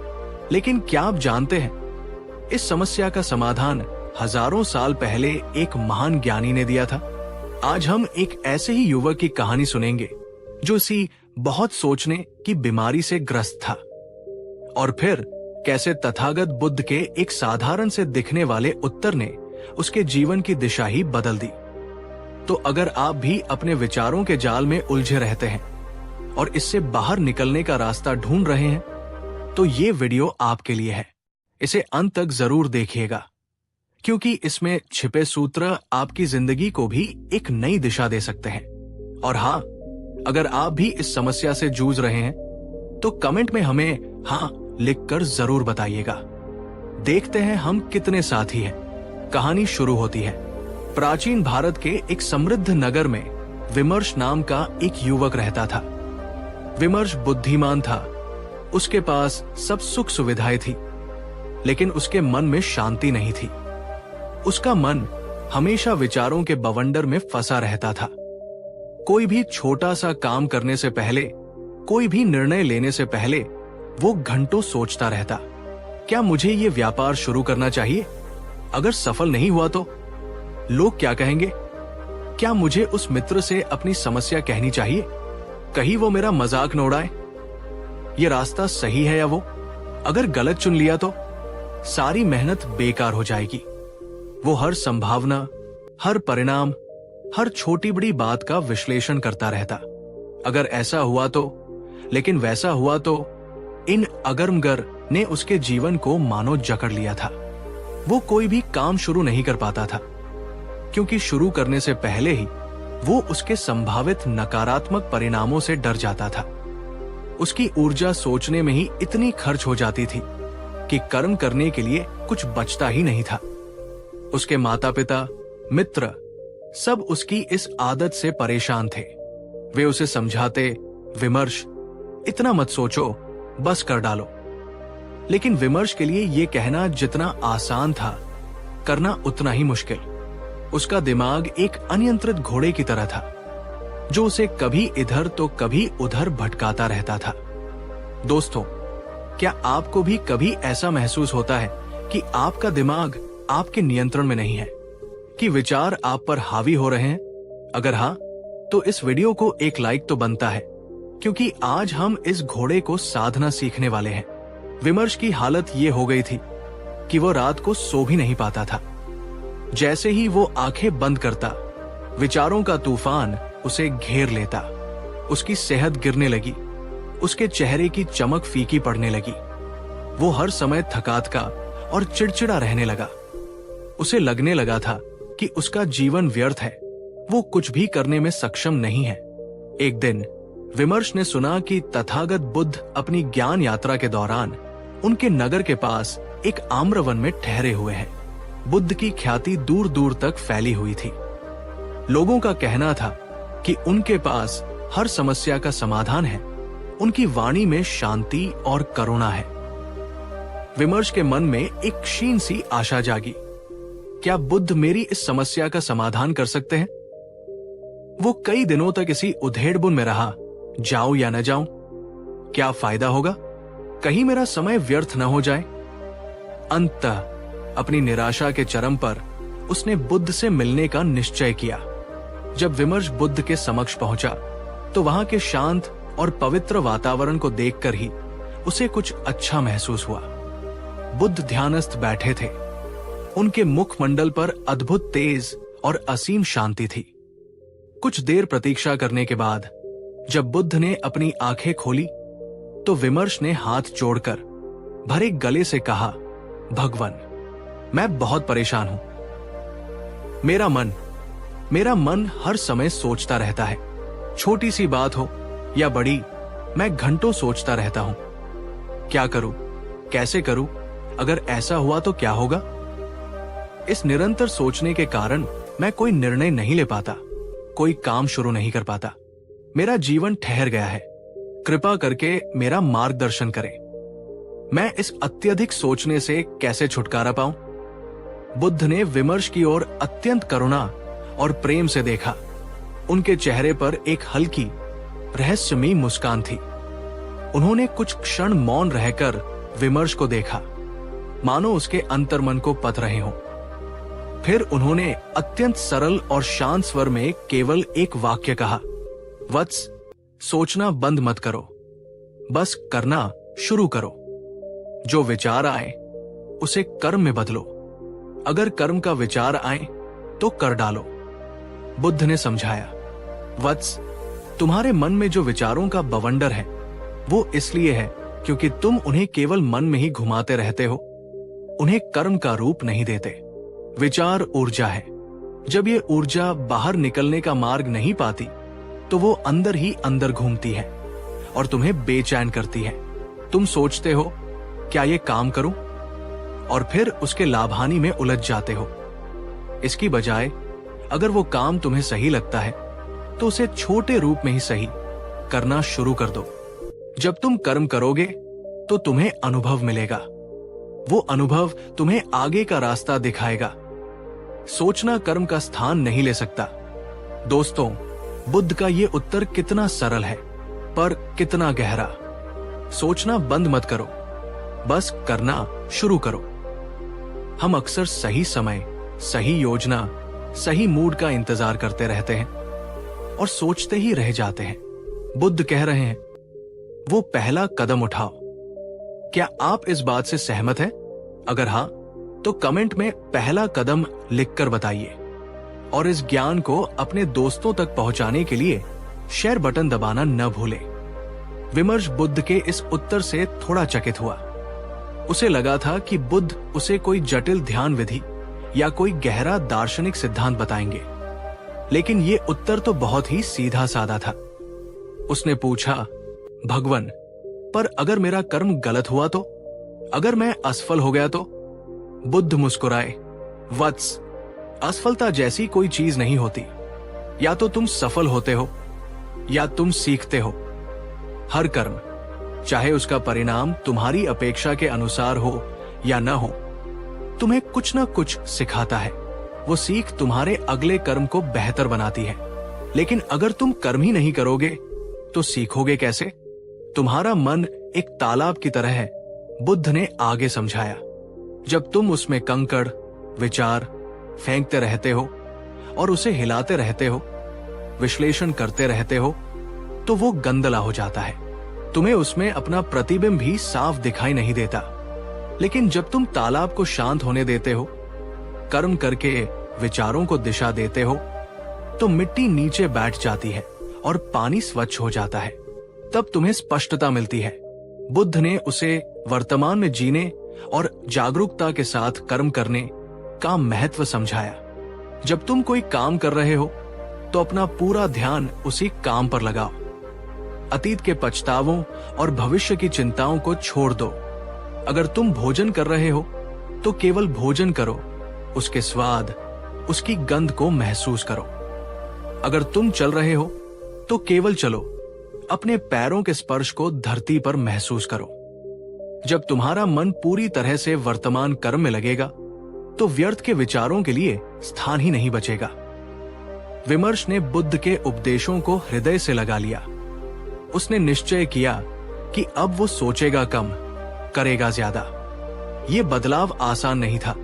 लेकिन क्या आप जानते हैं, इस समस्या का समाधान हजारों साल पहले एक महान ज्ञानी ने दिया था। आज हम एक ऐसे ही युवक की कहानी सुनेंगे जो इसी बहुत सोचने की बीमारी से ग्रस्त था, और फिर कैसे तथागत बुद्ध के एक साधारण से दिखने वाले उत्तर ने उसके जीवन की दिशा ही बदल दी। तो अगर आप भी अपने विचारों के जाल में उलझे रहते हैं और इससे बाहर निकलने का रास्ता ढूंढ रहे हैं, तो ये वीडियो आपके लिए है। इसे अंत तक जरूर देखिएगा, क्योंकि इसमें छिपे सूत्र आपकी जिंदगी को भी एक नई दिशा दे सकते हैं। और हाँ, अगर आप भी इस समस्या से जूझ रहे हैं, तो कमेंट में हमें हाँ लिखकर जरूर बताइएगा। देखते हैं हम कितने साथी हैं। कहानी शुरू होती है। प्राचीन भारत के एक समृद्ध नगर में विमर्श नाम का एक युवक रहता था। विमर्श बुद्धिमान था, उसके पास सब सुख सुविधाएं थी, लेकिन उसके मन में शांति नहीं थी। उसका मन हमेशा विचारों के बवंडर में फंसा रहता था। कोई भी छोटा सा काम करने से पहले, कोई भी निर्णय लेने से पहले वो घंटों सोचता रहता, क्या मुझे ये व्यापार शुरू करना चाहिए? अगर सफल नहीं हुआ तो लोग क्या कहेंगे? क्या मुझे उस मित्र से अपनी समस्या कहनी चाहिए? कहीं वो मेरा मजाक न उड़ाए। ये रास्ता सही है या वो? अगर गलत चुन लिया तो सारी मेहनत बेकार हो जाएगी। वो हर संभावना, हर परिणाम, हर छोटी बड़ी बात का विश्लेषण करता रहता। अगर ऐसा हुआ तो, लेकिन वैसा हुआ तो, इन अगरमगर ने उसके जीवन को मानो जकड़ लिया था। वो कोई भी काम शुरू नहीं कर पाता था, क्योंकि शुरू करने से पहले ही वो उसके संभावित नकारात्मक परिणामों से डर जाता था। उसकी ऊर्जा सोचने में ही इतनी खर्च हो जाती थी कि कर्म करने के लिए कुछ बचता ही नहीं था। उसके माता पिता, मित्र सब उसकी इस आदत से परेशान थे। वे उसे समझाते, विमर्श, इतना मत सोचो, बस कर डालो। लेकिन विमर्श के लिए यह कहना जितना आसान था, करना उतना ही मुश्किल। उसका दिमाग एक अनियंत्रित घोड़े की तरह था, जो उसे कभी इधर तो कभी उधर भटकाता रहता था। दोस्तों, क्या आपको भी कभी ऐसा महसूस होता है कि आपका दिमाग आपके नियंत्रण में नहीं है, कि विचार आप पर हावी हो रहे हैं? अगर हाँ, तो इस वीडियो को एक लाइक तो बनता है, क्योंकि आज हम इस घोड़े को साधना सीखने वाले हैं। विमर्श की हालत ये हो गई थी कि वो रात को सो भी नहीं पाता था। जैसे ही वो आंखें बंद करता, विचारों का तूफान उसे घेर लेता। उसकी सेहत गिरने लगी, उसके चेहरे की चमक फीकी पड़ने लगी। वो हर समय थकात का और चिड़चिड़ा रहने लगा। उसे लगने लगा था कि उसका जीवन व्यर्थ है, वो कुछ भी करने में सक्षम नहीं है। एक दिन विमर्श ने सुना कि तथागत बुद्ध अपनी ज्ञान यात्रा के दौरान उनके नगर के पास एक आम्रवन में ठहरे हुए हैं। बुद्ध की ख्याति दूर दूर तक फैली हुई थी। लोगों का कहना था कि उनके पास हर समस्या का समाधान है। उनकी वाणी में शांति और करुणा है। विमर्श के मन में एक क्षीण सी आशा जागी। क्या बुद्ध मेरी इस समस्या का समाधान कर सकते हैं? वो कई दिनों तक इसी उधेड़बुन में रहा, जाऊं या न जाऊं, क्या फायदा होगा, कहीं मेरा समय व्यर्थ न हो जाए। अंततः अपनी निराशा के चरम पर उसने बुद्ध से मिलने का निश्चय किया। जब विमर्श बुद्ध के समक्ष पहुंचा, तो वहां के शांत और पवित्र वातावरण को देखकर ही उसे कुछ अच्छा महसूस हुआ। बुद्ध ध्यानस्थ बैठे थे। उनके मुखमंडल पर अद्भुत तेज और असीम शांति थी। कुछ देर प्रतीक्षा करने के बाद जब बुद्ध ने अपनी आंखें खोली, तो विमर्श ने हाथ जोड़कर भरे गले से कहा, भगवान, मैं बहुत परेशान हूं। मेरा मन हर समय सोचता रहता है। छोटी सी बात हो या बड़ी, मैं घंटों सोचता रहता हूं। क्या करूं, कैसे करूं, अगर ऐसा हुआ तो क्या होगा? इस निरंतर सोचने के कारण मैं कोई निर्णय नहीं ले पाता, कोई काम शुरू नहीं कर पाता। मेरा जीवन ठहर गया है। कृपा करके मेरा मार्गदर्शन करें। मैं इस अत्यधिक सोचने से कैसे छुटकारा पाऊं? बुद्ध ने विमर्श की ओर अत्यंत करुणा और प्रेम से देखा। उनके चेहरे पर एक हल्की रहस्यमयी मुस्कान थी। उन्होंने कुछ क्षण मौन रहकर विमर्श को देखा, मानो उसके अंतर्मन को पथ रहे हों। फिर उन्होंने अत्यंत सरल और शांत स्वर में केवल एक वाक्य कहा, वत्स, सोचना बंद मत करो, बस करना शुरू करो। जो विचार आए उसे कर्म में बदलो। अगर कर्म का विचार आए तो कर डालो। बुद्ध ने समझाया, वत्स, तुम्हारे मन में जो विचारों का बवंडर है, वो इसलिए है क्योंकि तुम उन्हें केवल मन में ही घुमाते रहते हो, उन्हें कर्म का रूप नहीं देते। विचार ऊर्जा है। जब ये ऊर्जा बाहर निकलने का मार्ग नहीं पाती, तो वो अंदर ही अंदर घूमती है और तुम्हें बेचैन करती है। तुम सोचते हो, क्या ये काम करूं? और फिर उसके लाभानी में उलझ जाते हो। इसकी बजाय अगर वो काम तुम्हें सही लगता है, तो उसे छोटे रूप में ही सही करना शुरू कर दो। जब तुम कर्म करोगे तो तुम्हें अनुभव मिलेगा। वो अनुभव तुम्हें आगे का रास्ता दिखाएगा। सोचना कर्म का स्थान नहीं ले सकता। दोस्तों, बुद्ध का ये उत्तर कितना सरल है, पर कितना गहरा। सोचना बंद मत करो, बस करना शुरू करो। हम अक्सर सही समय, सही योजना, सही मूड का इंतजार करते रहते हैं और सोचते ही रह जाते हैं। बुद्ध कह रहे हैं, वो पहला कदम उठाओ। क्या आप इस बात से सहमत हैं? अगर हां, तो कमेंट में पहला कदम लिखकर बताइए। और इस ज्ञान को अपने दोस्तों तक पहुंचाने के लिए शेयर बटन दबाना न भूलें। विमर्श बुद्ध के इस उत्तर से थोड़ा चकित हुआ। उसे लगा था कि बुद्ध उसे कोई जटिल ध्यान विधि या कोई गहरा दार्शनिक सिद्धांत बताएंगे, लेकिन ये उत्तर तो बहुत ही सीधा साधा था। उसने पूछा, भगवान, पर अगर मेरा कर्म गलत हुआ तो? अगर मैं असफल हो गया तो? बुद्ध मुस्कुराए, वत्स, असफलता जैसी कोई चीज नहीं होती। या तो तुम सफल होते हो या तुम सीखते हो। हर कर्म, चाहे उसका परिणाम तुम्हारी अपेक्षा के अनुसार हो या न हो, तुम्हें कुछ न कुछ सिखाता है। वो सीख तुम्हारे अगले कर्म को बेहतर बनाती है। लेकिन अगर तुम कर्म ही नहीं करोगे तो सीखोगे कैसे? तुम्हारा मन एक तालाब की तरह है, बुद्ध ने आगे समझाया। जब तुम उसमें कंकड़, विचार फेंकते रहते हो और उसे हिलाते रहते हो, विश्लेषण करते रहते हो, तो वो गंदला हो जाता है। तुम्हें उसमें अपना प्रतिबिंब भी साफ दिखाई नहीं देता। लेकिन जब तुम तालाब को शांत होने देते हो, कर्म करके विचारों को दिशा देते हो, तो मिट्टी नीचे बैठ जाती है और पानी स्वच्छ हो जाता है। तब तुम्हें स्पष्टता मिलती है। बुद्ध ने उसे वर्तमान में जीने और जागरूकता के साथ कर्म करने का महत्व समझाया। जब तुम कोई काम कर रहे हो तो अपना पूरा ध्यान उसी काम पर लगाओ। अतीत के पछतावों और भविष्य की चिंताओं को छोड़ दो। अगर तुम भोजन कर रहे हो तो केवल भोजन करो, उसके स्वाद, उसकी गंध को महसूस करो। अगर तुम चल रहे हो तो केवल चलो, अपने पैरों के स्पर्श को धरती पर महसूस करो। जब तुम्हारा मन पूरी तरह से वर्तमान कर्म में लगेगा तो व्यर्थ के विचारों के लिए स्थान ही नहीं बचेगा। विमर्श ने बुद्ध के उपदेशों को हृदय से लगा लिया। उसने निश्चय किया कि अब वो सोचेगा कम, करेगा ज्यादा। ये बदलाव आसान नहीं था।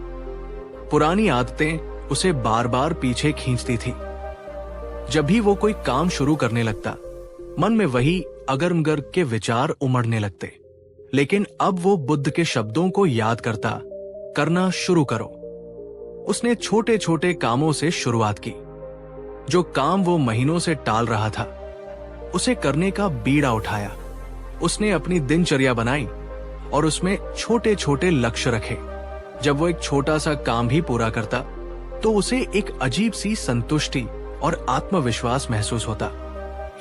पुरानी आदतें उसे बार बार पीछे खींचती थी। जब भी वो कोई काम शुरू करने लगता, मन में वही अगरमगर्ग के विचार उमड़ने लगते। लेकिन अब वो बुद्ध के शब्दों को याद करता, करना शुरू करो। उसने छोटे छोटे कामों से शुरुआत की। जो काम वो महीनों से टाल रहा था, उसे करने का बीड़ा उठाया। उसने अपनी दिनचर्या बनाई और उसमें छोटे छोटे लक्ष्य रखे। जब वो एक छोटा सा काम भी पूरा करता तो उसे एक अजीब सी संतुष्टि और आत्मविश्वास महसूस होता।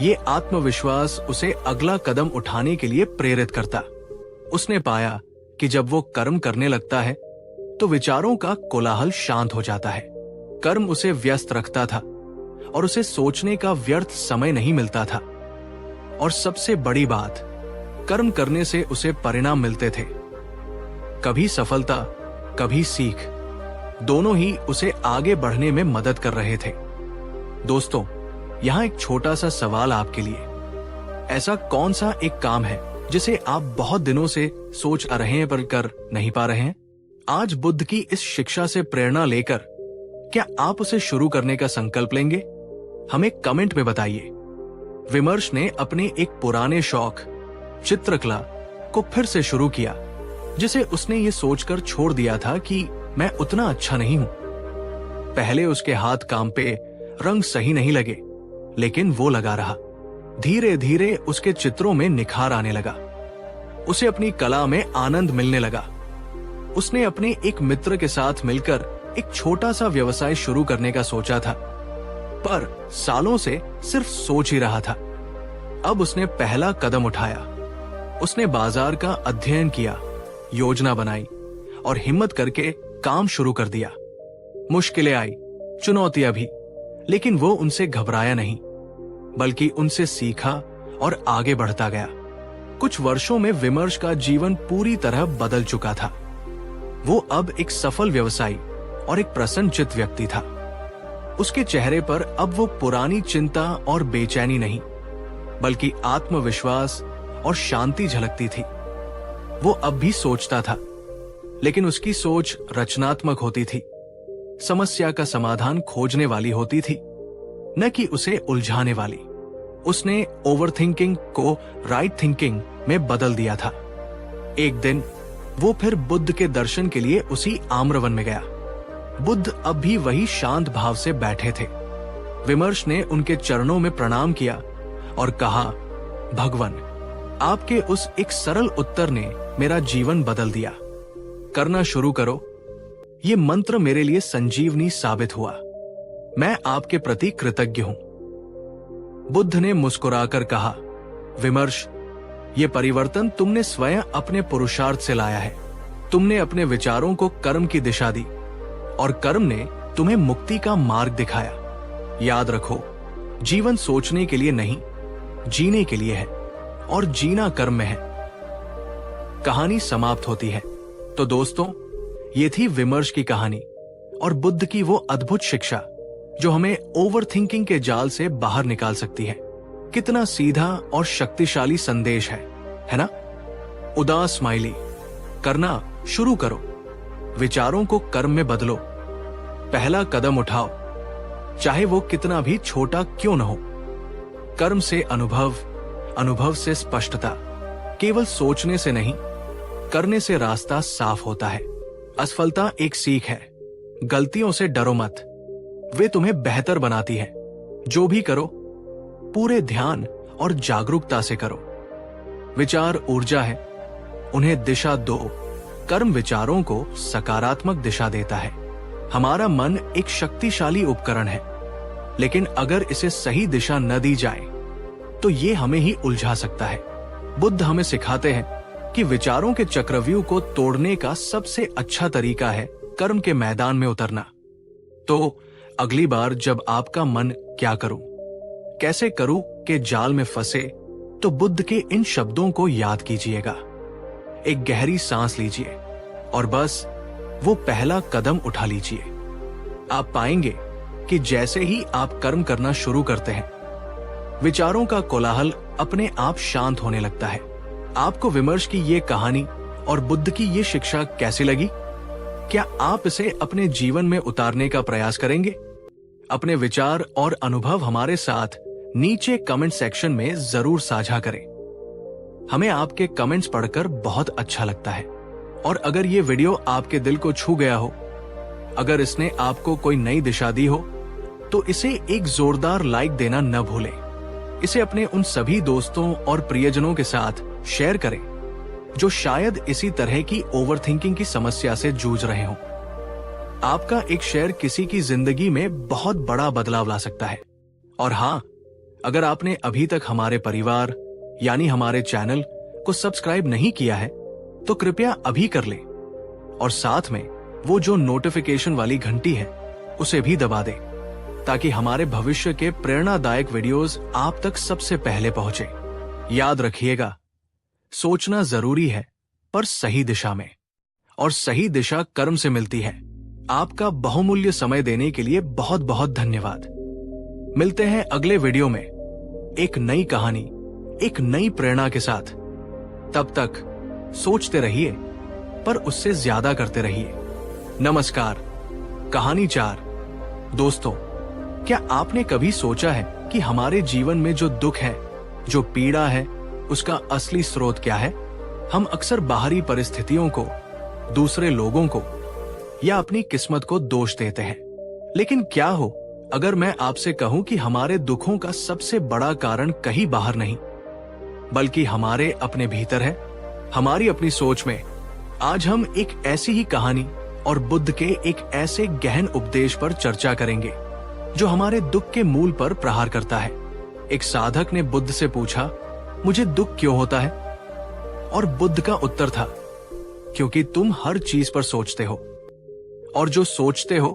ये आत्मविश्वास उसे अगला कदम उठाने के लिए प्रेरित करता। उसने पाया कि जब वो कर्म करने लगता है तो विचारों का कोलाहल शांत हो जाता है। कर्म उसे व्यस्त रखता था और उसे सोचने का व्यर्थ समय नहीं मिलता था। और सबसे बड़ी बात, कर्म करने से उसे परिणाम मिलते थे। कभी सफलता, कभी सीख, दोनों ही उसे आगे बढ़ने में मदद कर रहे थे। दोस्तों, यहां एक छोटा सा सवाल आपके लिए। ऐसा कौन सा एक काम है जिसे आप बहुत दिनों से सोच आ रहे हैं पर कर नहीं पा रहे हैं? आज बुद्ध की इस शिक्षा से प्रेरणा लेकर क्या आप उसे शुरू करने का संकल्प लेंगे? हमें कमेंट में बताइए। विमर्श ने अपने एक पुराने शौक, चित्रकला, को फिर से शुरू किया, जिसे उसने ये सोचकर छोड़ दिया था कि मैं उतना अच्छा नहीं हूं। पहले उसके हाथ काम पे, रंग सही नहीं लगे, लेकिन वो लगा रहा। धीरे धीरे उसके चित्रों में निखार आने लगा। उसे अपनी कला में आनंद मिलने लगा। उसने अपने एक मित्र के साथ मिलकर एक छोटा सा व्यवसाय शुरू करने का सोचा था, पर सालों से सिर्फ सोच ही रहा था। अब उसने पहला कदम उठाया। उसने बाजार का अध्ययन किया, योजना बनाई और हिम्मत करके काम शुरू कर दिया। मुश्किलें आई, चुनौतियां भी, लेकिन वो उनसे घबराया नहीं, बल्कि उनसे सीखा और आगे बढ़ता गया। कुछ वर्षों में विमर्श का जीवन पूरी तरह बदल चुका था। वो अब एक सफल व्यवसायी और एक प्रसन्नचित्त व्यक्ति था। उसके चेहरे पर अब वो पुरानी चिंता और बेचैनी नहीं, बल्कि आत्मविश्वास और शांति झलकती थी। वो अब भी सोचता था, लेकिन उसकी सोच रचनात्मक होती थी, समस्या का समाधान खोजने वाली होती थी, न कि उसे उलझाने वाली। उसने ओवरथिंकिंग को राइट थिंकिंग में बदल दिया था। एक दिन वो फिर बुद्ध के दर्शन के लिए उसी आम्रवन में गया। बुद्ध अब भी वही शांत भाव से बैठे थे। विमर्श ने उनके चरणों में प्रणाम किया और कहा, भगवान, आपके उस एक सरल उत्तर ने मेरा जीवन बदल दिया। करना शुरू करो। ये मंत्र मेरे लिए संजीवनी साबित हुआ। मैं आपके प्रति कृतज्ञ हूं। बुद्ध ने मुस्कुराकर कहा, विमर्श, ये परिवर्तन तुमने स्वयं अपने पुरुषार्थ से लाया है। तुमने अपने विचारों को कर्म की दिशा दी और कर्म ने तुम्हें मुक्ति का मार्ग दिखाया। याद रखो, जीवन सोचने के लिए नहीं, जीने के लिए है और जीना कर्म में है। कहानी समाप्त होती है। तो दोस्तों, ये थी विमर्श की कहानी और बुद्ध की वो अद्भुत शिक्षा जो हमें ओवरथिंकिंग के जाल से बाहर निकाल सकती है। कितना सीधा और शक्तिशाली संदेश है ना? उदास स्माइली, करना शुरू करो, विचारों को कर्म में बदलो, पहला कदम उठाओ, चाहे वो कितना भी छोटा क्यों न हो। कर्म से अनुभव, अनुभव से स्पष्टता, केवल सोचने से नहीं, करने से रास्ता साफ होता है। असफलता एक सीख है, गलतियों से डरो मत, वे तुम्हें बेहतर बनाती है। जो भी करो पूरे ध्यान और जागरूकता से करो। विचार ऊर्जा है, उन्हें दिशा दो। कर्म विचारों को सकारात्मक दिशा देता है। हमारा मन एक शक्तिशाली उपकरण है, लेकिन अगर इसे सही दिशा न दी जाए तो ये हमें ही उलझा सकता है। बुद्ध हमें सिखाते हैं कि विचारों के चक्रव्यूह को तोड़ने का सबसे अच्छा तरीका है कर्म के मैदान में उतरना। तो अगली बार जब आपका मन क्या करूं, कैसे करूं के जाल में फंसे, तो बुद्ध के इन शब्दों को याद कीजिएगा। एक गहरी सांस लीजिए और बस वो पहला कदम उठा लीजिए। आप पाएंगे कि जैसे ही आप कर्म करना शुरू करते हैं, विचारों का कोलाहल अपने आप शांत होने लगता है। आपको विमर्श की ये कहानी और बुद्ध की ये शिक्षा कैसी लगी? क्या आप इसे अपने जीवन में उतारने का प्रयास करेंगे? अपने विचार और अनुभव हमारे साथ नीचे कमेंट सेक्शन में जरूर साझा करें। हमें आपके कमेंट्स पढ़कर बहुत अच्छा लगता है। और अगर ये वीडियो आपके दिल को छू गया हो, अगर इसने आपको कोई नई दिशा दी हो, तो इसे एक जोरदार लाइक देना न भूलें। इसे अपने उन सभी दोस्तों और प्रियजनों के साथ शेयर करें जो शायद इसी तरह की ओवरथिंकिंग की समस्या से जूझ रहे हों। आपका एक शेयर किसी की जिंदगी में बहुत बड़ा बदलाव ला सकता है। और हाँ, अगर आपने अभी तक हमारे परिवार यानी हमारे चैनल को सब्सक्राइब नहीं किया है, तो कृपया अभी कर लें और साथ में वो जो नोटिफिकेशन वाली घंटी है उसे भी दबा दें, ताकि हमारे भविष्य के प्रेरणादायक वीडियोस आप तक सबसे पहले पहुंचे। याद रखिएगा, सोचना जरूरी है पर सही दिशा में, और सही दिशा कर्म से मिलती है। आपका बहुमूल्य समय देने के लिए बहुत बहुत धन्यवाद। मिलते हैं अगले वीडियो में एक नई कहानी, एक नई प्रेरणा के साथ। तब तक सोचते रहिए पर उससे ज्यादा करते रहिए। नमस्कार। कहानी 4। दोस्तों, क्या आपने कभी सोचा है कि हमारे जीवन में जो दुख है, जो पीड़ा है, उसका असली स्रोत क्या है? हम अक्सर बाहरी परिस्थितियों को, दूसरे लोगों को या अपनी किस्मत को दोष देते हैं। लेकिन क्या हो अगर मैं आपसे कहूं कि हमारे दुखों का सबसे बड़ा कारण कहीं बाहर नहीं, बल्कि हमारे अपने भीतर है, हमारी अपनी सोच में। आज हम एक ऐसी ही कहानी और बुद्ध के एक ऐसे गहन उपदेश पर चर्चा करेंगे जो हमारे दुख के मूल पर प्रहार करता है। एक साधक ने बुद्ध से पूछा, मुझे दुख क्यों होता है? और बुद्ध का उत्तर था, क्योंकि तुम हर चीज पर सोचते हो और जो सोचते हो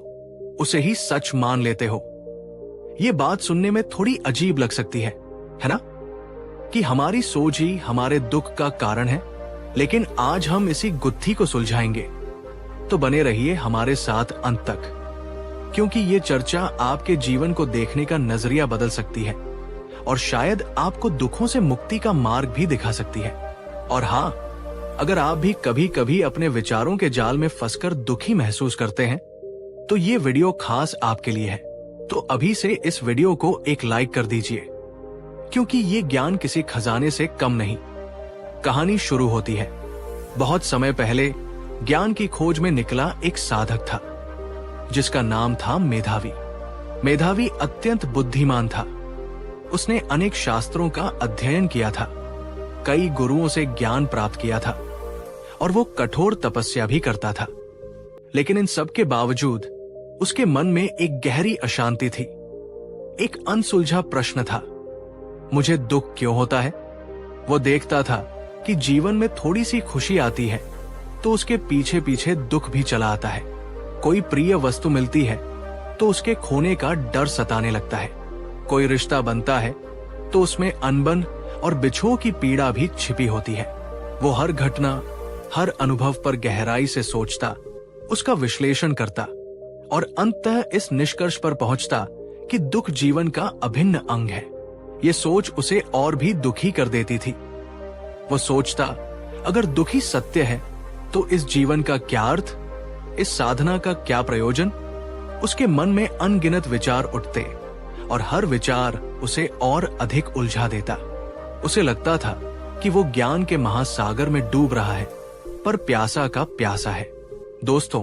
उसे ही सच मान लेते हो। ये बात सुनने में थोड़ी अजीब लग सकती है ना? कि हमारी सोच ही हमारे दुख का कारण है। लेकिन आज हम इसी गुत्थी को सुलझाएंगे। तो बने रहिए हमारे साथ अंत तक, क्योंकि ये चर्चा आपके जीवन को देखने का नजरिया बदल सकती है और शायद आपको दुखों से मुक्ति का मार्ग भी दिखा सकती है। और हाँ, अगर आप भी कभी कभी अपने विचारों के जाल में फंसकर दुखी महसूस करते हैं, तो ये वीडियो खास आपके लिए है। तो अभी से इस वीडियो को एक लाइक कर दीजिए, क्योंकि ये ज्ञान किसी खजाने से कम नहीं। कहानी शुरू होती है। बहुत समय पहले ज्ञान की खोज में निकला एक साधक था, जिसका नाम था मेधावी। मेधावी अत्यंत बुद्धिमान था। उसने अनेक शास्त्रों का अध्ययन किया था, कई गुरुओं से ज्ञान प्राप्त किया था और वो कठोर तपस्या भी करता था। लेकिन इन सब के बावजूद उसके मन में एक गहरी अशांति थी। एक अनसुलझा प्रश्न था, मुझे दुख क्यों होता है? वो देखता था कि जीवन में थोड़ी सी खुशी आती है तो उसके पीछे पीछे दुख भी चला आता है। कोई प्रिय वस्तु मिलती है तो उसके खोने का डर सताने लगता है। कोई रिश्ता बनता है तो उसमें अनबन और बिछोह की पीड़ा भी छिपी होती है। वो हर घटना, हर अनुभव पर गहराई से सोचता, उसका विश्लेषण करता और अंततः इस निष्कर्ष पर पहुंचता कि दुख जीवन का अभिन्न अंग है। ये सोच उसे और भी दुखी कर देती थी। वो सोचता, अगर दुखी सत्य है तो इस जीवन का क्या अर्थ, इस साधना का क्या प्रयोजन। उसके मन में अनगिनत विचार उठते और हर विचार उसे और अधिक उलझा देता। उसे लगता था कि वो ज्ञान के महासागर में डूब रहा है, पर प्यासा का प्यासा है। दोस्तों,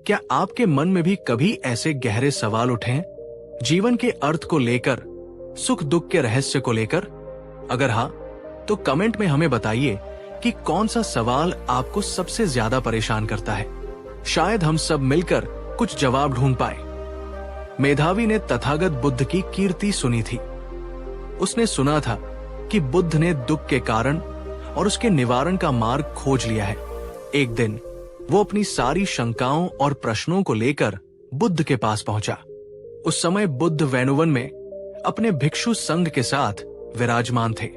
क्या आपके मन में भी कभी ऐसे गहरे सवाल उठे हैं, जीवन के अर्थ को लेकर, सुख दुख के रहस्य को लेकर? अगर हाँ, तो कमेंट में हमें बताइए कि कौन सा सवाल आपको सबसे ज्यादा परेशान करता है। शायद हम सब मिलकर कुछ जवाब ढूंढ पाए। मेधावी ने तथागत बुद्ध की कीर्ति सुनी थी। उसने सुना था कि बुद्ध ने दुख के कारण और उसके निवारण का मार्ग खोज लिया है। एक दिन वो अपनी सारी शंकाओं और प्रश्नों को लेकर बुद्ध के पास पहुंचा। उस समय बुद्ध वैनुवन में अपने भिक्षु संघ के साथ विराजमान थे।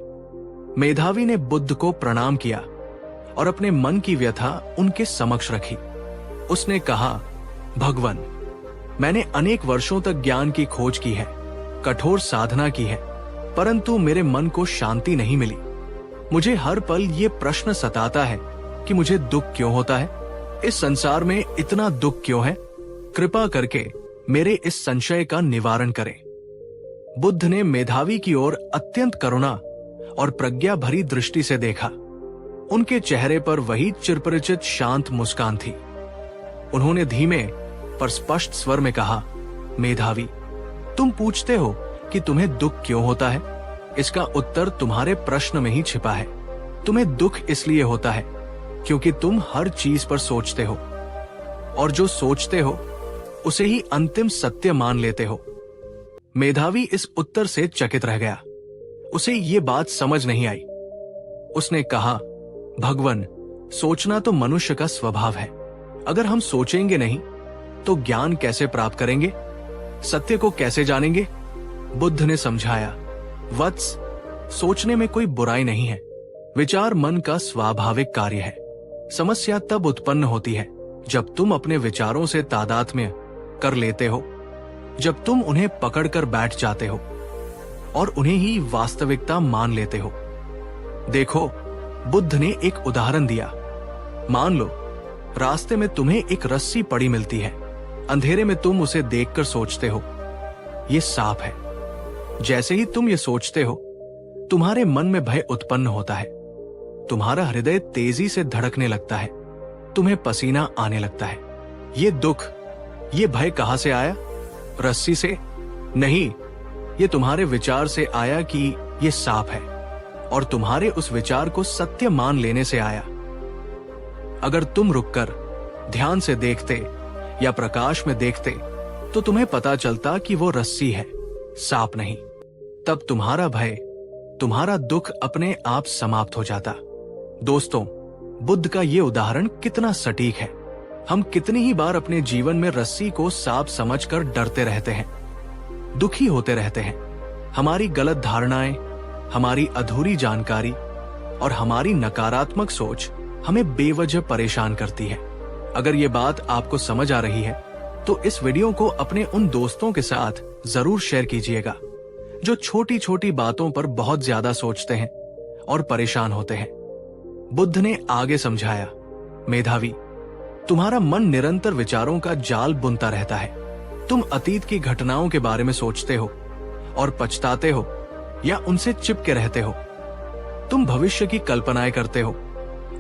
मेधावी ने बुद्ध को प्रणाम किया और अपने मन की व्यथा उनके समक्ष रखी। उसने कहा, भगवन, मैंने अनेक वर्षों तक ज्ञान की खोज की है, कठोर साधना की है, परंतु मेरे मन को शांति नहीं मिली। मुझे हर पल ये प्रश्न सताता है कि मुझे दुख क्यों होता है, इस संसार में इतना दुख क्यों है। कृपा करके मेरे इस संशय का निवारण करें। बुद्ध ने मेधावी की ओर अत्यंत करुणा और प्रज्ञा भरी दृष्टि से देखा। उनके चेहरे पर वही चिरपरिचित शांत मुस्कान थी। उन्होंने धीमे पर स्पष्ट स्वर में कहा, मेधावी, तुम पूछते हो कि तुम्हें दुख क्यों होता है। इसका उत्तर तुम्हारे प्रश्न में ही छिपा है। तुम्हें दुख इसलिए होता है क्योंकि तुम हर चीज पर सोचते हो, और जो सोचते हो उसे ही अंतिम सत्य मान लेते हो। मेधावी इस उत्तर से चकित रह गया। उसे ये बात समझ नहीं आई। उसने कहा, भगवन, सोचना तो मनुष्य का स्वभाव है। अगर हम सोचेंगे नहीं तो ज्ञान कैसे प्राप्त करेंगे, सत्य को कैसे जानेंगे। बुद्ध ने समझाया, वत्स, सोचने में कोई बुराई नहीं है। विचार मन का स्वाभाविक कार्य है। समस्या तब उत्पन्न होती है जब तुम अपने विचारों से तादात्म्य कर लेते हो, जब तुम उन्हें पकड़कर बैठ जाते हो और उन्हें ही वास्तविकता मान लेते हो। देखो, बुद्ध ने एक उदाहरण दिया। मान लो रास्ते में तुम्हें एक रस्सी पड़ी मिलती है। अंधेरे में तुम उसे देखकर सोचते हो, ये सांप है। जैसे ही तुम ये सोचते हो, तुम्हारे मन में भय उत्पन्न होता है। तुम्हारा हृदय तेजी से धड़कने लगता है, तुम्हें पसीना आने लगता है। ये दुख, ये भय कहां से आया? रस्सी से नहीं, ये तुम्हारे विचार से आया कि ये सांप है, और तुम्हारे उस विचार को सत्य मान लेने से आया। अगर तुम रुककर ध्यान से देखते या प्रकाश में देखते तो तुम्हें पता चलता कि वो रस्सी है, सांप नहीं। तब तुम्हारा भय, तुम्हारा दुख अपने आप समाप्त हो जाता। दोस्तों, बुद्ध का ये उदाहरण कितना सटीक है। हम कितनी ही बार अपने जीवन में रस्सी को सांप समझकर डरते रहते हैं, दुखी होते रहते हैं। हमारी गलत धारणाएं, हमारी अधूरी जानकारी और हमारी नकारात्मक सोच हमें बेवजह परेशान करती है। अगर ये बात आपको समझ आ रही है तो इस वीडियो को अपने उन दोस्तों के साथ जरूर शेयर कीजिएगा जो छोटी छोटी बातों पर बहुत ज्यादा सोचते हैं और परेशान होते हैं। बुद्ध ने आगे समझाया, मेधावी, तुम्हारा मन निरंतर विचारों का जाल बुनता रहता है। तुम अतीत की घटनाओं के बारे में सोचते हो और पछताते हो या उनसे चिपके रहते हो। तुम भविष्य की कल्पनाएं करते हो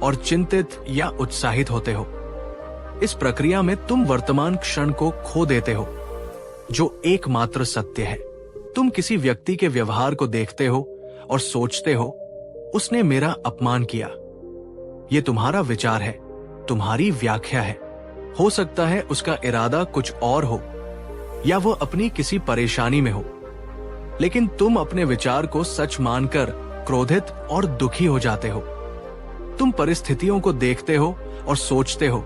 और चिंतित या उत्साहित होते हो। इस प्रक्रिया में तुम वर्तमान क्षण को खो देते हो, जो एकमात्र सत्य है। तुम किसी व्यक्ति के व्यवहार को देखते हो और सोचते हो, उसने मेरा अपमान किया। ये तुम्हारा विचार है, तुम्हारी व्याख्या है। हो सकता है उसका इरादा कुछ और हो या वो अपनी किसी परेशानी में हो, लेकिन तुम अपने विचार को सच मानकर क्रोधित और दुखी हो जाते हो। तुम परिस्थितियों को देखते हो और सोचते हो,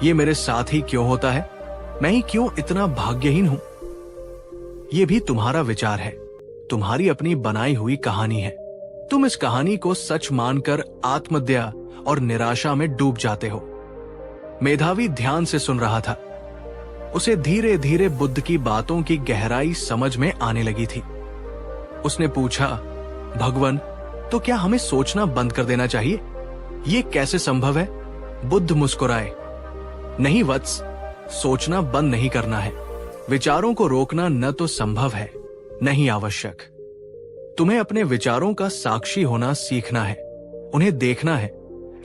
ये मेरे साथ ही क्यों होता है, मैं ही क्यों इतना भाग्यहीन हूं। ये भी तुम्हारा विचार है। तुम्हारी अपनी बनाई हुई कहानी है। तुम इस कहानी को सच मानकर आत्महत्या और निराशा में डूब जाते हो। मेधावी ध्यान से सुन रहा था। उसे धीरे धीरे बुद्ध की बातों की गहराई समझ में आने लगी थी। उसने पूछा, भगवान, तो क्या हमें सोचना बंद कर देना चाहिए? ये कैसे संभव है? बुद्ध मुस्कुराए। नहीं वत्स, सोचना बंद नहीं करना है। विचारों को रोकना न तो संभव है, न ही आवश्यक। तुम्हें अपने विचारों का साक्षी होना सीखना है, उन्हें देखना है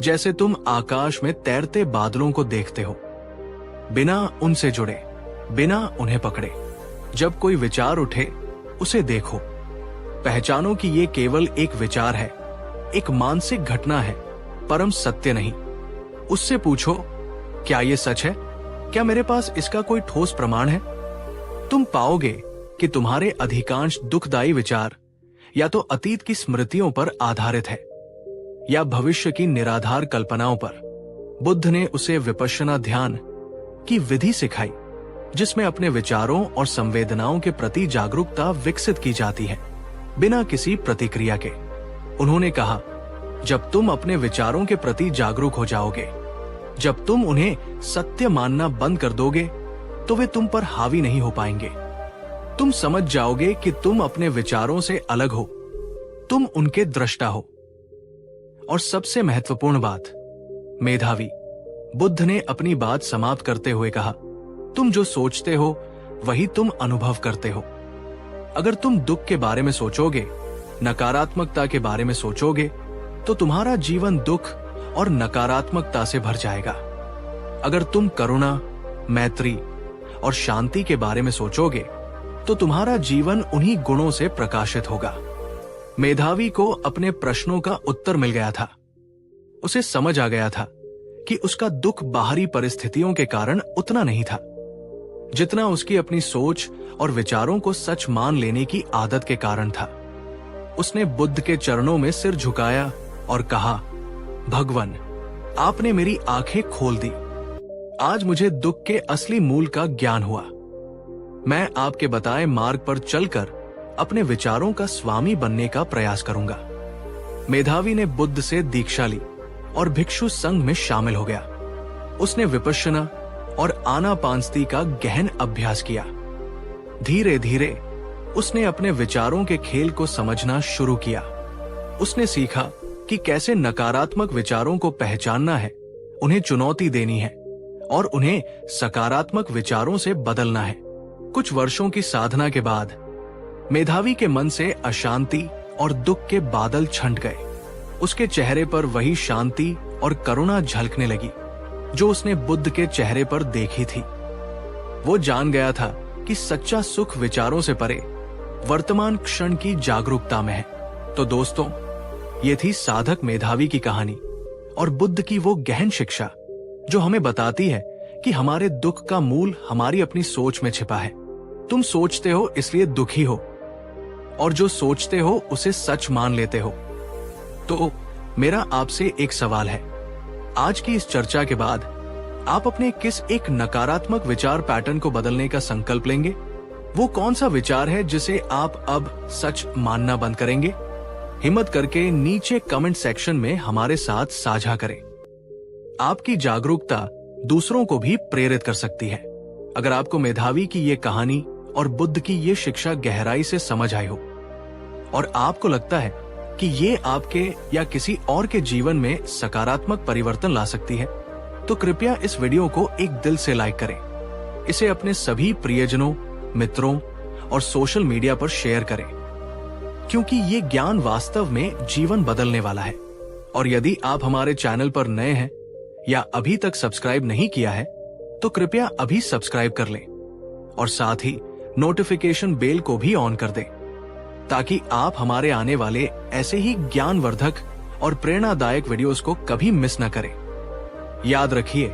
जैसे तुम आकाश में तैरते बादलों को देखते हो, बिना उनसे जुड़े, बिना उन्हें पकड़े। जब कोई विचार उठे, उसे देखो, पहचानो कि ये केवल एक विचार है, एक मानसिक घटना है, परम सत्य नहीं। उससे पूछो, क्या ये सच है? क्या मेरे पास इसका कोई ठोस प्रमाण है? तुम पाओगे कि तुम्हारे अधिकांश दुखदायी विचार या तो अतीत की स्मृतियों पर आधारित है या भविष्य की निराधार कल्पनाओं पर। बुद्ध ने उसे विपश्यना ध्यान की विधि सिखाई, जिसमें अपने विचारों और संवेदनाओं के प्रति जागरूकता विकसित की जाती है, बिना किसी प्रतिक्रिया के। उन्होंने कहा, जब तुम अपने विचारों के प्रति जागरूक हो जाओगे, जब तुम उन्हें सत्य मानना बंद कर दोगे, तो वे तुम पर हावी नहीं हो पाएंगे। तुम समझ जाओगे कि तुम अपने विचारों से अलग हो, तुम उनके दृष्टा हो। और सबसे महत्वपूर्ण बात, मेधावी, बुद्ध ने अपनी बात समाप्त करते हुए कहा, तुम जो सोचते हो वही तुम अनुभव करते हो। अगर तुम दुख के बारे में सोचोगे, नकारात्मकता के बारे में सोचोगे, तो तुम्हारा जीवन दुख और नकारात्मकता से भर जाएगा। अगर तुम करुणा, मैत्री और शांति के बारे में सोचोगे, तो तुम्हारा जीवन उन्हीं गुणों से प्रकाशित होगा। मेधावी को अपने प्रश्नों का उत्तर मिल गया था। उसे समझ आ गया था कि उसका दुख बाहरी परिस्थितियों के कारण उतना नहीं था, जितना उसकी अपनी सोच और विचारों को सच मान लेने की आदत के कारण था। उसने बुद्ध के चरणों में सिर झुकाया और कहा, भगवान, आपने मेरी आंखें खोल दी। आज मुझे दुख के असली मूल का ज्ञान हुआ। मैं आपके बताए मार्ग पर चलकर अपने विचारों का स्वामी बनने का प्रयास करूंगा। मेधावी ने बुद्ध से दीक्षा ली और भिक्षु संघ में शामिल हो गया। उसने विपश्यना और आनापानसती का गहन अभ्यास किया। धीरे धीरे उसने अपने विचारों के खेल को समझना शुरू किया। उसने सीखा कि कैसे नकारात्मक विचारों को पहचानना है, उन्हें चुनौती देनी है और उन्हें सकारात्मक विचारों से बदलना है। कुछ वर्षों की साधना के बाद मेधावी के मन से अशांति और दुख के बादल छंट गए। उसके चेहरे पर वही शांति और करुणा झलकने लगी जो उसने बुद्ध के चेहरे पर देखी थी। वो जान गया था कि सच्चा सुख विचारों से परे वर्तमान क्षण की जागरूकता में है। तो दोस्तों, ये थी साधक मेधावी की कहानी और बुद्ध की वो गहन शिक्षा जो हमें बताती है कि हमारे दुख का मूल हमारी अपनी सोच में छिपा है। तुम सोचते हो इसलिए दुखी हो, और जो सोचते हो उसे सच मान लेते हो। तो मेरा आपसे एक सवाल है, आज की इस चर्चा के बाद आप अपने किस एक नकारात्मक विचार पैटर्न को बदलने का संकल्प लेंगे? वो कौन सा विचार है जिसे आप अब सच मानना बंद करेंगे? हिम्मत करके नीचे कमेंट सेक्शन में हमारे साथ साझा करें। आपकी जागरूकता दूसरों को भी प्रेरित कर सकती है। अगर आपको मेधावी की ये कहानी और बुद्ध की ये शिक्षा गहराई से समझ आई हो और आपको लगता है कि ये आपके या किसी और के जीवन में सकारात्मक परिवर्तन ला सकती है, तो कृपया इस वीडियो को एक दिल से लाइक करें। इसे अपने सभी प्रियजनों, मित्रों और सोशल मीडिया पर शेयर करें, क्योंकि ये ज्ञान वास्तव में जीवन बदलने वाला है। और यदि आप हमारे चैनल पर नए हैं या अभी तक सब्सक्राइब नहीं किया है, तो कृपया अभी सब्सक्राइब कर लें और साथ ही नोटिफिकेशन बेल को भी ऑन कर दें, ताकि आप हमारे आने वाले ऐसे ही ज्ञानवर्धक और प्रेरणादायक वीडियोस को कभी मिस न करें। याद रखिए,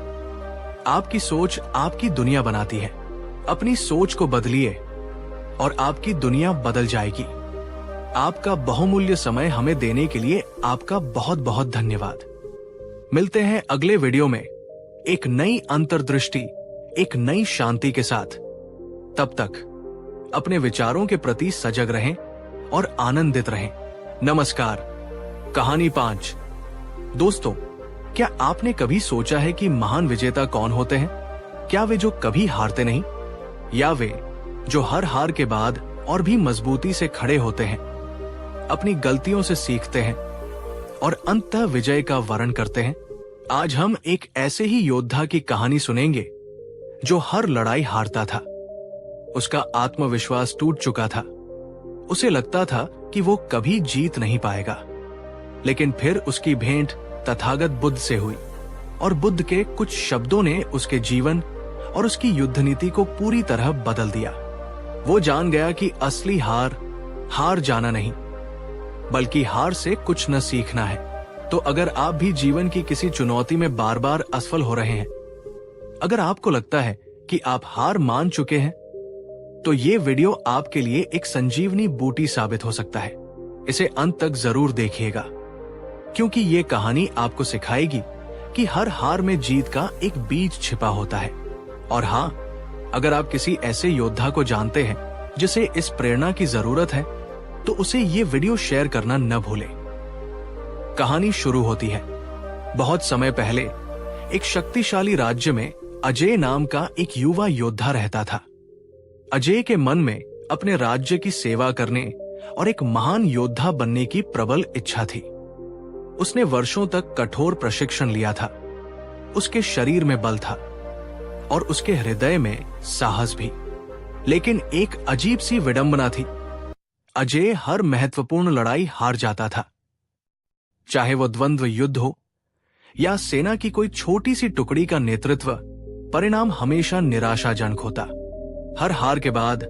आपकी सोच आपकी दुनिया बनाती है। अपनी सोच को बदलिए और आपकी दुनिया बदल जाएगी। आपका बहुमूल्य समय हमें देने के लिए आपका बहुत बहुत धन्यवाद। मिलते हैं अगले वीडियो में एक नई अंतर्दृष्टि, एक नई शांति के साथ। तब तक अपने विचारों के प्रति सजग रहें और आनंदित रहें। नमस्कार। कहानी 5। दोस्तों, क्या आपने कभी सोचा है कि महान विजेता कौन होते हैं? क्या वे जो कभी हारते नहीं, या वे जो हर हार के बाद और भी मजबूती से खड़े होते हैं, अपनी गलतियों से सीखते हैं और अंततः विजय का वर्ण करते हैं? आज हम एक ऐसे ही योद्धा की कहानी सुनेंगे जो हर लड़ाई हारता था। उसका आत्मविश्वास टूट चुका था। उसे लगता था कि वो कभी जीत नहीं पाएगा। लेकिन फिर उसकी भेंट तथागत बुद्ध से हुई और बुद्ध के कुछ शब्दों ने उसके जीवन और उसकी युद्ध नीति को पूरी तरह बदल दिया। वो जान गया कि असली हार जाना नहीं, बल्कि हार से कुछ न सीखना है। तो अगर आप भी जीवन की किसी चुनौती में बार बार असफल हो रहे हैं, अगर आपको लगता है कि आप हार मान चुके हैं, तो ये वीडियो आपके लिए एक संजीवनी बूटी साबित हो सकता है। इसे अंत तक जरूर देखिएगा, क्योंकि ये कहानी आपको सिखाएगी कि हर हार में जीत का एक बीज छिपा होता है। और हाँ, अगर आप किसी ऐसे योद्धा को जानते हैं जिसे इस प्रेरणा की जरूरत है, तो उसे ये वीडियो शेयर करना न भूलें। कहानी शुरू होती है। बहुत समय पहले एक शक्तिशाली राज्य में अजय नाम का एक युवा योद्धा रहता था। अजय के मन में अपने राज्य की सेवा करने और एक महान योद्धा बनने की प्रबल इच्छा थी। उसने वर्षों तक कठोर प्रशिक्षण लिया था। उसके शरीर में बल था और उसके हृदय में साहस भी। लेकिन एक अजीब सी विडंबना थी। अजय हर महत्वपूर्ण लड़ाई हार जाता था। चाहे वो द्वंद्व युद्ध हो या सेना की कोई छोटी सी टुकड़ी का नेतृत्व, परिणाम हमेशा निराशाजनक होता। हर हार के बाद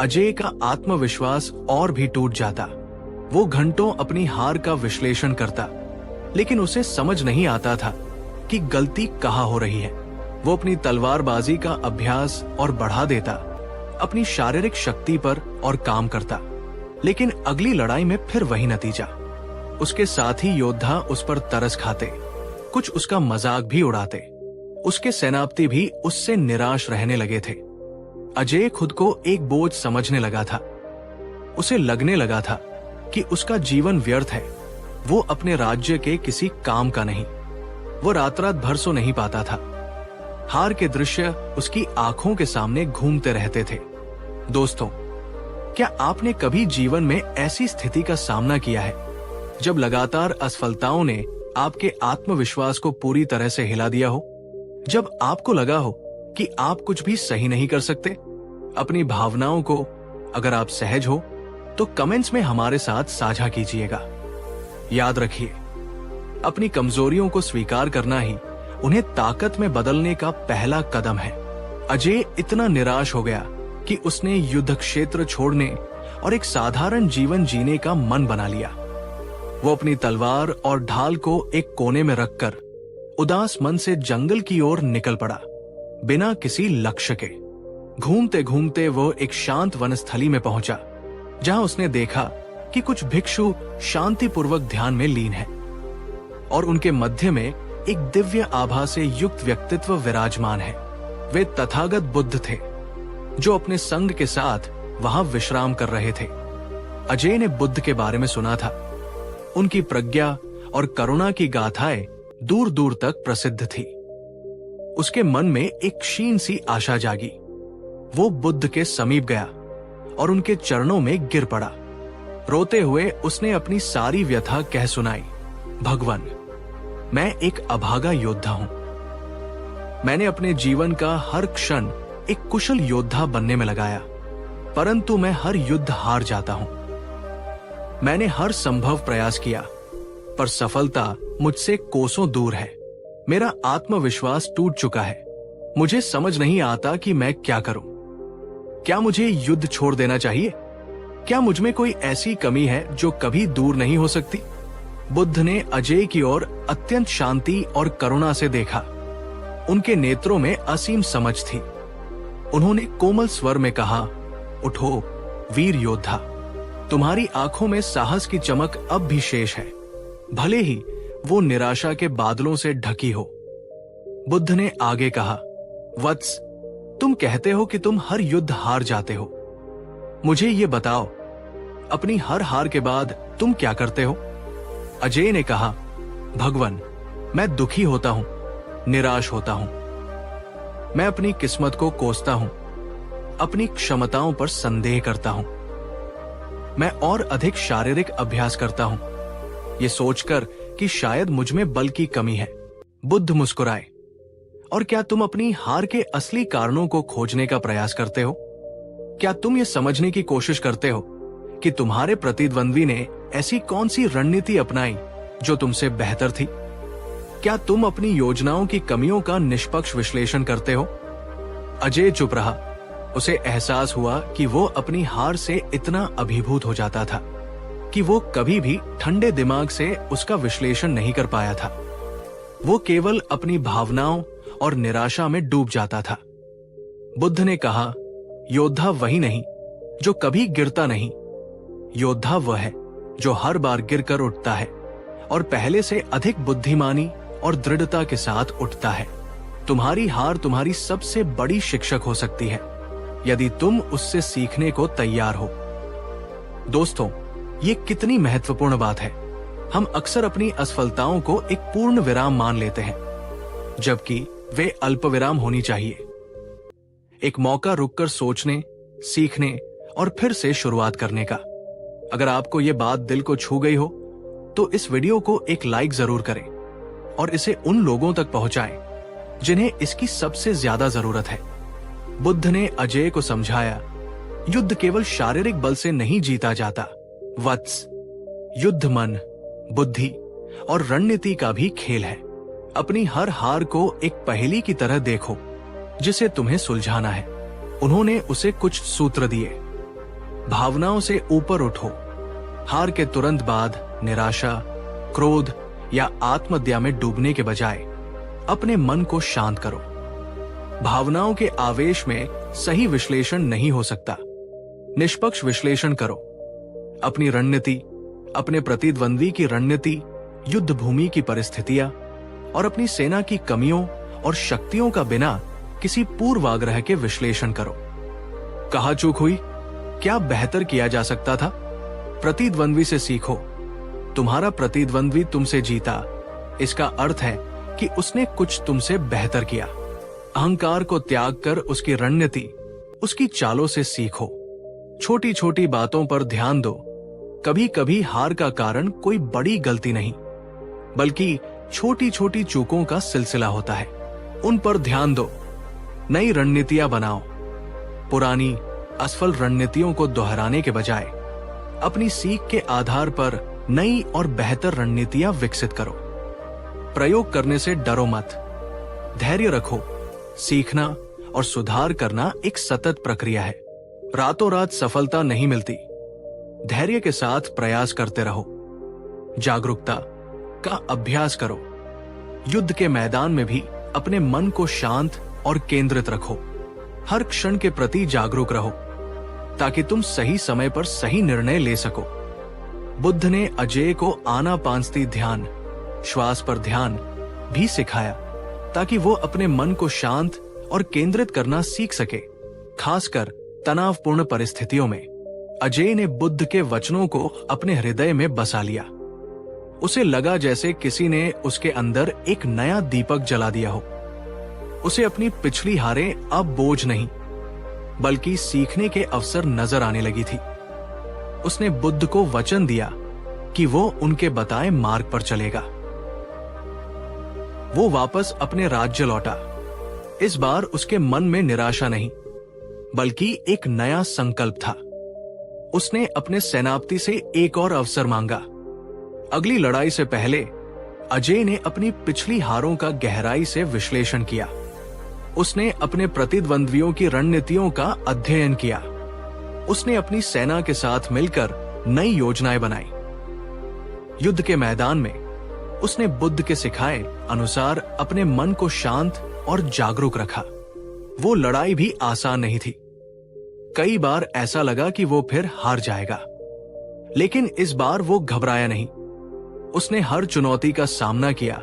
अजय का आत्मविश्वास और भी टूट जाता। वो घंटों अपनी हार का विश्लेषण करता, लेकिन उसे समझ नहीं आता था कि गलती कहाँ हो रही है। वो अपनी तलवारबाजी का अभ्यास और बढ़ा देता, अपनी शारीरिक शक्ति पर और काम करता, लेकिन अगली लड़ाई में फिर वही नतीजा। उसके साथी योद्धा उस पर तरस खाते, कुछ उसका मजाक भी उड़ाते। उसके सेनापति भी उससे निराश रहने लगे थे। अजय खुद को एक बोझ समझने लगा था। उसे लगने लगा था कि उसका जीवन व्यर्थ है। वो अपने राज्य के किसी काम का नहीं। वो रात रात भर सो नहीं पाता था। हार के दृश्य उसकी आंखों के सामने घूमते रहते थे। दोस्तों, क्या आपने कभी जीवन में ऐसी स्थिति का सामना किया है जब लगातार असफलताओं ने आपके आत्मविश्वास को पूरी तरह से हिला दिया हो? जब आपको लगा हो कि आप कुछ भी सही नहीं कर सकते? अपनी भावनाओं को अगर आप सहज हो तो कमेंट्स में हमारे साथ साझा कीजिएगा। याद रखिए, अपनी कमजोरियों को स्वीकार करना ही उन्हें ताकत में बदलने का पहला कदम है। अजय इतना निराश हो गया कि उसने युद्ध क्षेत्र छोड़ने और एक साधारण जीवन जीने का मन बना लिया। वो अपनी तलवार और ढाल को एक कोने में रखकर उदास मन से जंगल की ओर निकल पड़ा, बिना किसी लक्ष्य के। घूमते घूमते वो एक शांत वनस्थली में पहुंचा, जहां उसने देखा कि कुछ भिक्षु शांतिपूर्वक ध्यान में लीन हैं और उनके मध्य में एक दिव्य आभा से युक्त व्यक्तित्व विराजमान है। वे तथागत बुद्ध थे, जो अपने संग के साथ वहां विश्राम कर रहे थे। अजय ने बुद्ध के बारे में सुना था। उनकी प्रज्ञा और करुणा की गाथाएं दूर दूर तक प्रसिद्ध थी। उसके मन में एक क्षीण सी आशा जागी। वो बुद्ध के समीप गया और उनके चरणों में गिर पड़ा। रोते हुए उसने अपनी सारी व्यथा कह सुनाई। भगवान, मैं एक अभागा योद्धा हूं। मैंने अपने जीवन का हर क्षण एक कुशल योद्धा बनने में लगाया, परंतु मैं हर युद्ध हार जाता हूं। मैंने हर संभव प्रयास किया, पर सफलता मुझसे कोसों दूर है। मेरा आत्मविश्वास टूट चुका है। मुझे समझ नहीं आता कि मैं क्या करूं। क्या मुझे युद्ध छोड़ देना चाहिए? क्या मुझ में कोई ऐसी कमी है जो कभी दूर नहीं हो सकती? बुद्ध ने अजय की ओर अत्यंत शांति और करुणा से देखा। उनके नेत्रों में असीम समझ थी। उन्होंने कोमल स्वर में कहा, उठो वीर योद्धा, तुम्हारी आंखों में साहस की चमक अब भी शेष है, भले ही वो निराशा के बादलों से ढकी हो। बुद्ध ने आगे कहा, वत्स, तुम कहते हो कि तुम हर युद्ध हार जाते हो। मुझे ये बताओ, अपनी हर हार के बाद तुम क्या करते हो? अजय ने कहा, भगवान, मैं दुखी होता हूं, निराश होता हूं। मैं अपनी किस्मत को कोसता हूं, अपनी क्षमताओं पर संदेह करता हूं। मैं और अधिक शारीरिक अभ्यास करता हूं, ये सोचकर कि शायद मुझ में बल की कमी है। बुद्ध मुस्कुराए, और क्या तुम अपनी हार के असली कारणों को खोजने का प्रयास करते हो? क्या तुम ये समझने की कोशिश करते हो कि तुम्हारे प्रतिद्वंद्वी ने ऐसी कौन सी रणनीति अपनाई जो तुमसे बेहतर थी? क्या तुम अपनी योजनाओं की कमियों का निष्पक्ष विश्लेषण करते हो? अजय चुप रहा। उसे एहसास हुआ कि वो अपनी हार से इतना अभिभूत हो जाता था कि वो कभी भी ठंडे दिमाग से उसका विश्लेषण नहीं कर पाया था। वो केवल अपनी भावनाओं और निराशा में डूब जाता था। बुद्ध ने कहा, योद्धा वही नहीं जो कभी गिरता नहीं, योद्धा वह है जो हर बार गिरकर उठता है और पहले से अधिक बुद्धिमानी और दृढ़ता के साथ उठता है। तुम्हारी हार तुम्हारी सबसे बड़ी शिक्षक हो सकती है यदि तुम उससे सीखने को तैयार हो। दोस्तों, ये कितनी महत्वपूर्ण बात है। हम अक्सर अपनी असफलताओं को एक पूर्ण विराम मान लेते हैं, जबकि वे अल्प विराम होनी चाहिए। एक मौका रुककर सोचने, सीखने और फिर से शुरुआत करने का। अगर आपको ये बात दिल को छू गई हो तो इस वीडियो को एक लाइक जरूर करें और इसे उन लोगों तक पहुंचाएं जिन्हें इसकी सबसे ज्यादा जरूरत है। बुद्ध ने अजय को समझाया, युद्ध केवल शारीरिक बल से नहीं जीता जाता वत्स, युद्ध मन, बुद्धि और रणनीति का भी खेल है। अपनी हर हार को एक पहेली की तरह देखो जिसे तुम्हें सुलझाना है। उन्होंने उसे कुछ सूत्र दिए। भावनाओं से ऊपर उठो। हार के तुरंत बाद निराशा, क्रोध या आत्महत्या में डूबने के बजाय अपने मन को शांत करो। भावनाओं के आवेश में सही विश्लेषण नहीं हो सकता। निष्पक्ष विश्लेषण करो। अपनी रणनीति, अपने प्रतिद्वंद्वी की रणनीति, युद्ध भूमि की परिस्थितियां और अपनी सेना की कमियों और शक्तियों का बिना किसी पूर्वाग्रह के विश्लेषण करो। कहाँ चूक हुई? क्या बेहतर किया जा सकता था? प्रतिद्वंद्वी से सीखो। तुम्हारा प्रतिद्वंद्वी तुमसे जीता, इसका अर्थ है कि उसने कुछ तुमसे बेहतर किया। अहंकार को त्याग कर उसकी रणनीति, उसकी चालों से सीखो। छोटी छोटी बातों पर ध्यान दो। कभी कभी हार का कारण कोई बड़ी गलती नहीं, बल्कि छोटी छोटी चूकों का सिलसिला होता है। उन पर ध्यान दो। नई रणनीतियां बनाओ। पुरानी असफल रणनीतियों को दोहराने के बजाय अपनी सीख के आधार पर नई और बेहतर रणनीतियां विकसित करो। प्रयोग करने से डरो मत। धैर्य रखो। सीखना और सुधार करना एक सतत प्रक्रिया है। रातों रात सफलता नहीं मिलती। धैर्य के साथ प्रयास करते रहो। जागरूकता का अभ्यास करो। युद्ध के मैदान में भी अपने मन को शांत और केंद्रित रखो। हर क्षण के प्रति जागरूक रहो ताकि तुम सही समय पर सही निर्णय ले सको। बुद्ध ने अजय को आनापानसती ध्यान, श्वास पर ध्यान भी सिखाया ताकि वो अपने मन को शांत और केंद्रित करना सीख सके, खासकर तनावपूर्ण परिस्थितियों में। अजय ने बुद्ध के वचनों को अपने हृदय में बसा लिया। उसे लगा जैसे किसी ने उसके अंदर एक नया दीपक जला दिया हो। उसे अपनी पिछली हारें अब बोझ नहीं, बल्कि सीखने के अवसर नजर आने लगी थी। उसने बुद्ध को वचन दिया कि वो उनके बताए मार्ग पर चलेगा। वो वापस अपने राज्य लौटा। इस बार उसके मन में निराशा नहीं, बल्कि एक नया संकल्प था। उसने अपने सेनापति से एक और अवसर मांगा। अगली लड़ाई से पहले अजय ने अपनी पिछली हारों का गहराई से विश्लेषण किया। उसने अपने प्रतिद्वंद्वियों की रणनीतियों का अध्ययन किया। उसने अपनी सेना के साथ मिलकर नई योजनाएं बनाई। युद्ध के मैदान में उसने बुद्ध के सिखाए अनुसार अपने मन को शांत और जागरूक रखा। वो लड़ाई भी आसान नहीं थी। कई बार ऐसा लगा कि वो फिर हार जाएगा, लेकिन इस बार वो घबराया नहीं। उसने हर चुनौती का सामना किया,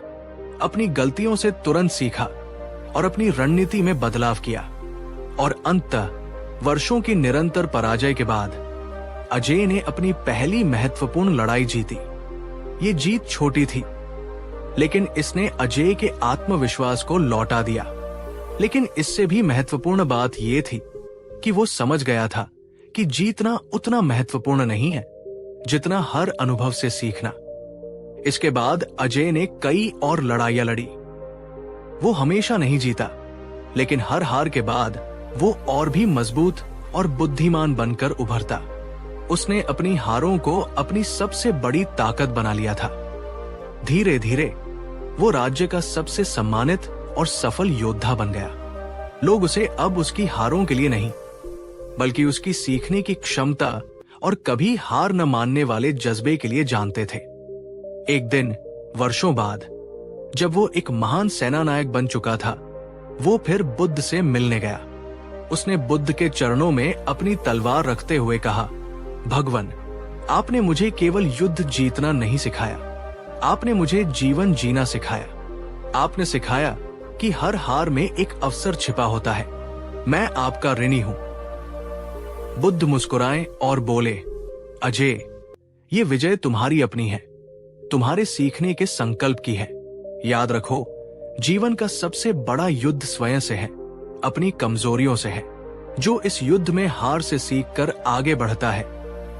अपनी गलतियों से तुरंत सीखा और अपनी रणनीति में बदलाव किया। और अंततः वर्षों की निरंतर पराजय के बाद अजय ने अपनी पहली महत्वपूर्ण लड़ाई जीती। ये जीत छोटी थी, लेकिन इसने अजय के आत्मविश्वास को लौटा दिया। लेकिन इससे भी महत्वपूर्ण बात यह थी कि वो समझ गया था कि जीतना उतना महत्वपूर्ण नहीं है जितना हर अनुभव से सीखना। इसके बाद अजय ने कई और लड़ाइयां लड़ी। वो हमेशा नहीं जीता, लेकिन हर हार के बाद वो और भी मजबूत और बुद्धिमान बनकर उभरता। उसने अपनी हारों को अपनी सबसे बड़ी ताकत बना लिया था। धीरे धीरे वो राज्य का सबसे सम्मानित और सफल योद्धा बन गया। लोग उसे अब उसकी हारों के लिए नहीं, बल्कि उसकी सीखने की क्षमता और कभी हार न मानने वाले जज्बे के लिए जानते थे। एक दिन वर्षों बाद, जब वो एक महान सेनानायक बन चुका था, वो फिर बुद्ध से मिलने गया। उसने बुद्ध के चरणों में अपनी तलवार रखते हुए कहा, भगवान, आपने मुझे केवल युद्ध जीतना नहीं सिखाया, आपने मुझे जीवन जीना सिखाया। आपने सिखाया कि हर हार में एक अवसर छिपा होता है। मैं आपका ऋणी हूं। बुद्ध मुस्कुराए और बोले, अजय, ये विजय तुम्हारी अपनी है, तुम्हारे सीखने के संकल्प की है। याद रखो, जीवन का सबसे बड़ा युद्ध स्वयं से है, अपनी कमजोरियों से है। जो इस युद्ध में हार से सीखकर आगे बढ़ता है,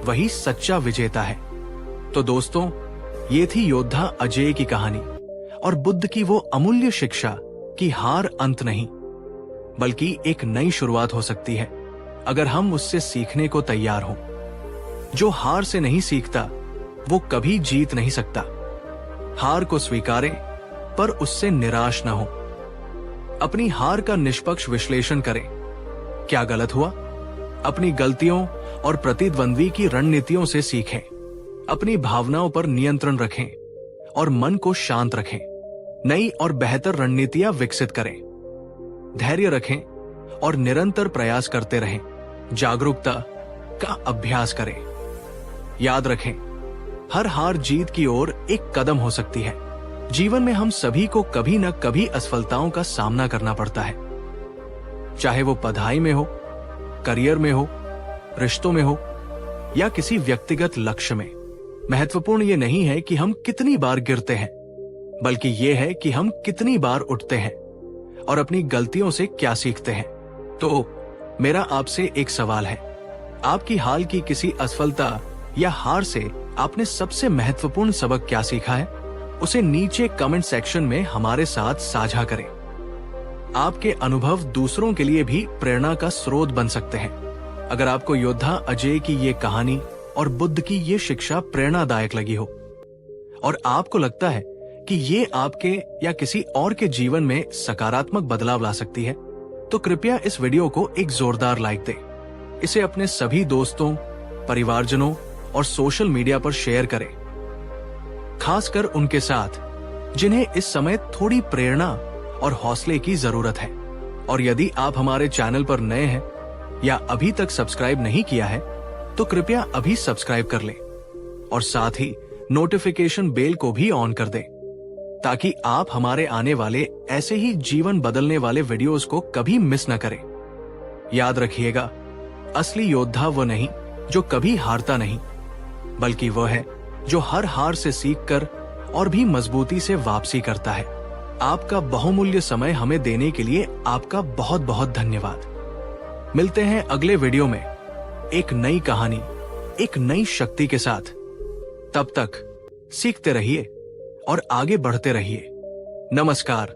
वही सच्चा विजेता है। तो दोस्तों, ये थी योद्धा अजय की कहानी और बुद्ध की वो अमूल्य शिक्षा कि हार अंत नहीं, बल्कि एक नई शुरुआत हो सकती है अगर हम उससे सीखने को तैयार हों। जो हार से नहीं सीखता, वो कभी जीत नहीं सकता। हार को स्वीकारें, पर उससे निराश न हो। अपनी हार का निष्पक्ष विश्लेषण करें। क्या गलत हुआ? अपनी गलतियों और प्रतिद्वंद्वी की रणनीतियों से सीखें। अपनी भावनाओं पर नियंत्रण रखें और मन को शांत रखें। नई और बेहतर रणनीतियां विकसित करें। धैर्य रखें और निरंतर प्रयास करते रहें। जागरूकता का अभ्यास करें। याद रखें, हर हार जीत की ओर एक कदम हो सकती है। जीवन में हम सभी को कभी न कभी असफलताओं का सामना करना पड़ता है, चाहे वो पढ़ाई में हो, करियर में हो, रिश्तों में हो या किसी व्यक्तिगत लक्ष्य में। महत्वपूर्ण ये नहीं है कि हम कितनी बार गिरते हैं, बल्कि ये है कि हम कितनी बार उठते हैं और अपनी गलतियों से क्या सीखते हैं। तो मेरा आपसे एक सवाल है, आपकी हाल की किसी असफलता या हार से आपने सबसे महत्वपूर्ण सबक क्या सीखा है? उसे नीचे कमेंट सेक्शन में हमारे साथ साझा करें। आपके अनुभव दूसरों के लिए भी प्रेरणा का स्रोत बन सकते हैं। अगर आपको योद्धा अजय की ये कहानी और बुद्ध की ये शिक्षा प्रेरणादायक लगी हो और आपको लगता है कि ये आपके या किसी और के जीवन में सकारात्मक बदलाव ला सकती है, तो कृपया इस वीडियो को एक जोरदार लाइक दें। इसे अपने सभी दोस्तों, परिवारजनों और सोशल मीडिया पर शेयर करें, खासकर उनके साथ जिन्हें इस समय थोड़ी प्रेरणा और हौसले की जरूरत है। और यदि आप हमारे चैनल पर नए हैं या अभी तक सब्सक्राइब नहीं किया है, तो कृपया अभी सब्सक्राइब कर लें और साथ ही नोटिफिकेशन बेल को भी ऑन कर दें, ताकि आप हमारे आने वाले ऐसे ही जीवन बदलने वाले वीडियोस को कभी मिस न करें। याद रखिएगा, असली योद्धा वो नहीं जो कभी हारता नहीं, बल्कि वो है जो हर हार से सीखकर और भी मजबूती से वापसी करता है। आपका बहुमूल्य समय हमें देने के लिए आपका बहुत बहुत धन्यवाद। मिलते हैं अगले वीडियो में एक नई कहानी, एक नई शक्ति के साथ। तब तक सीखते रहिए और आगे बढ़ते रहिए। नमस्कार।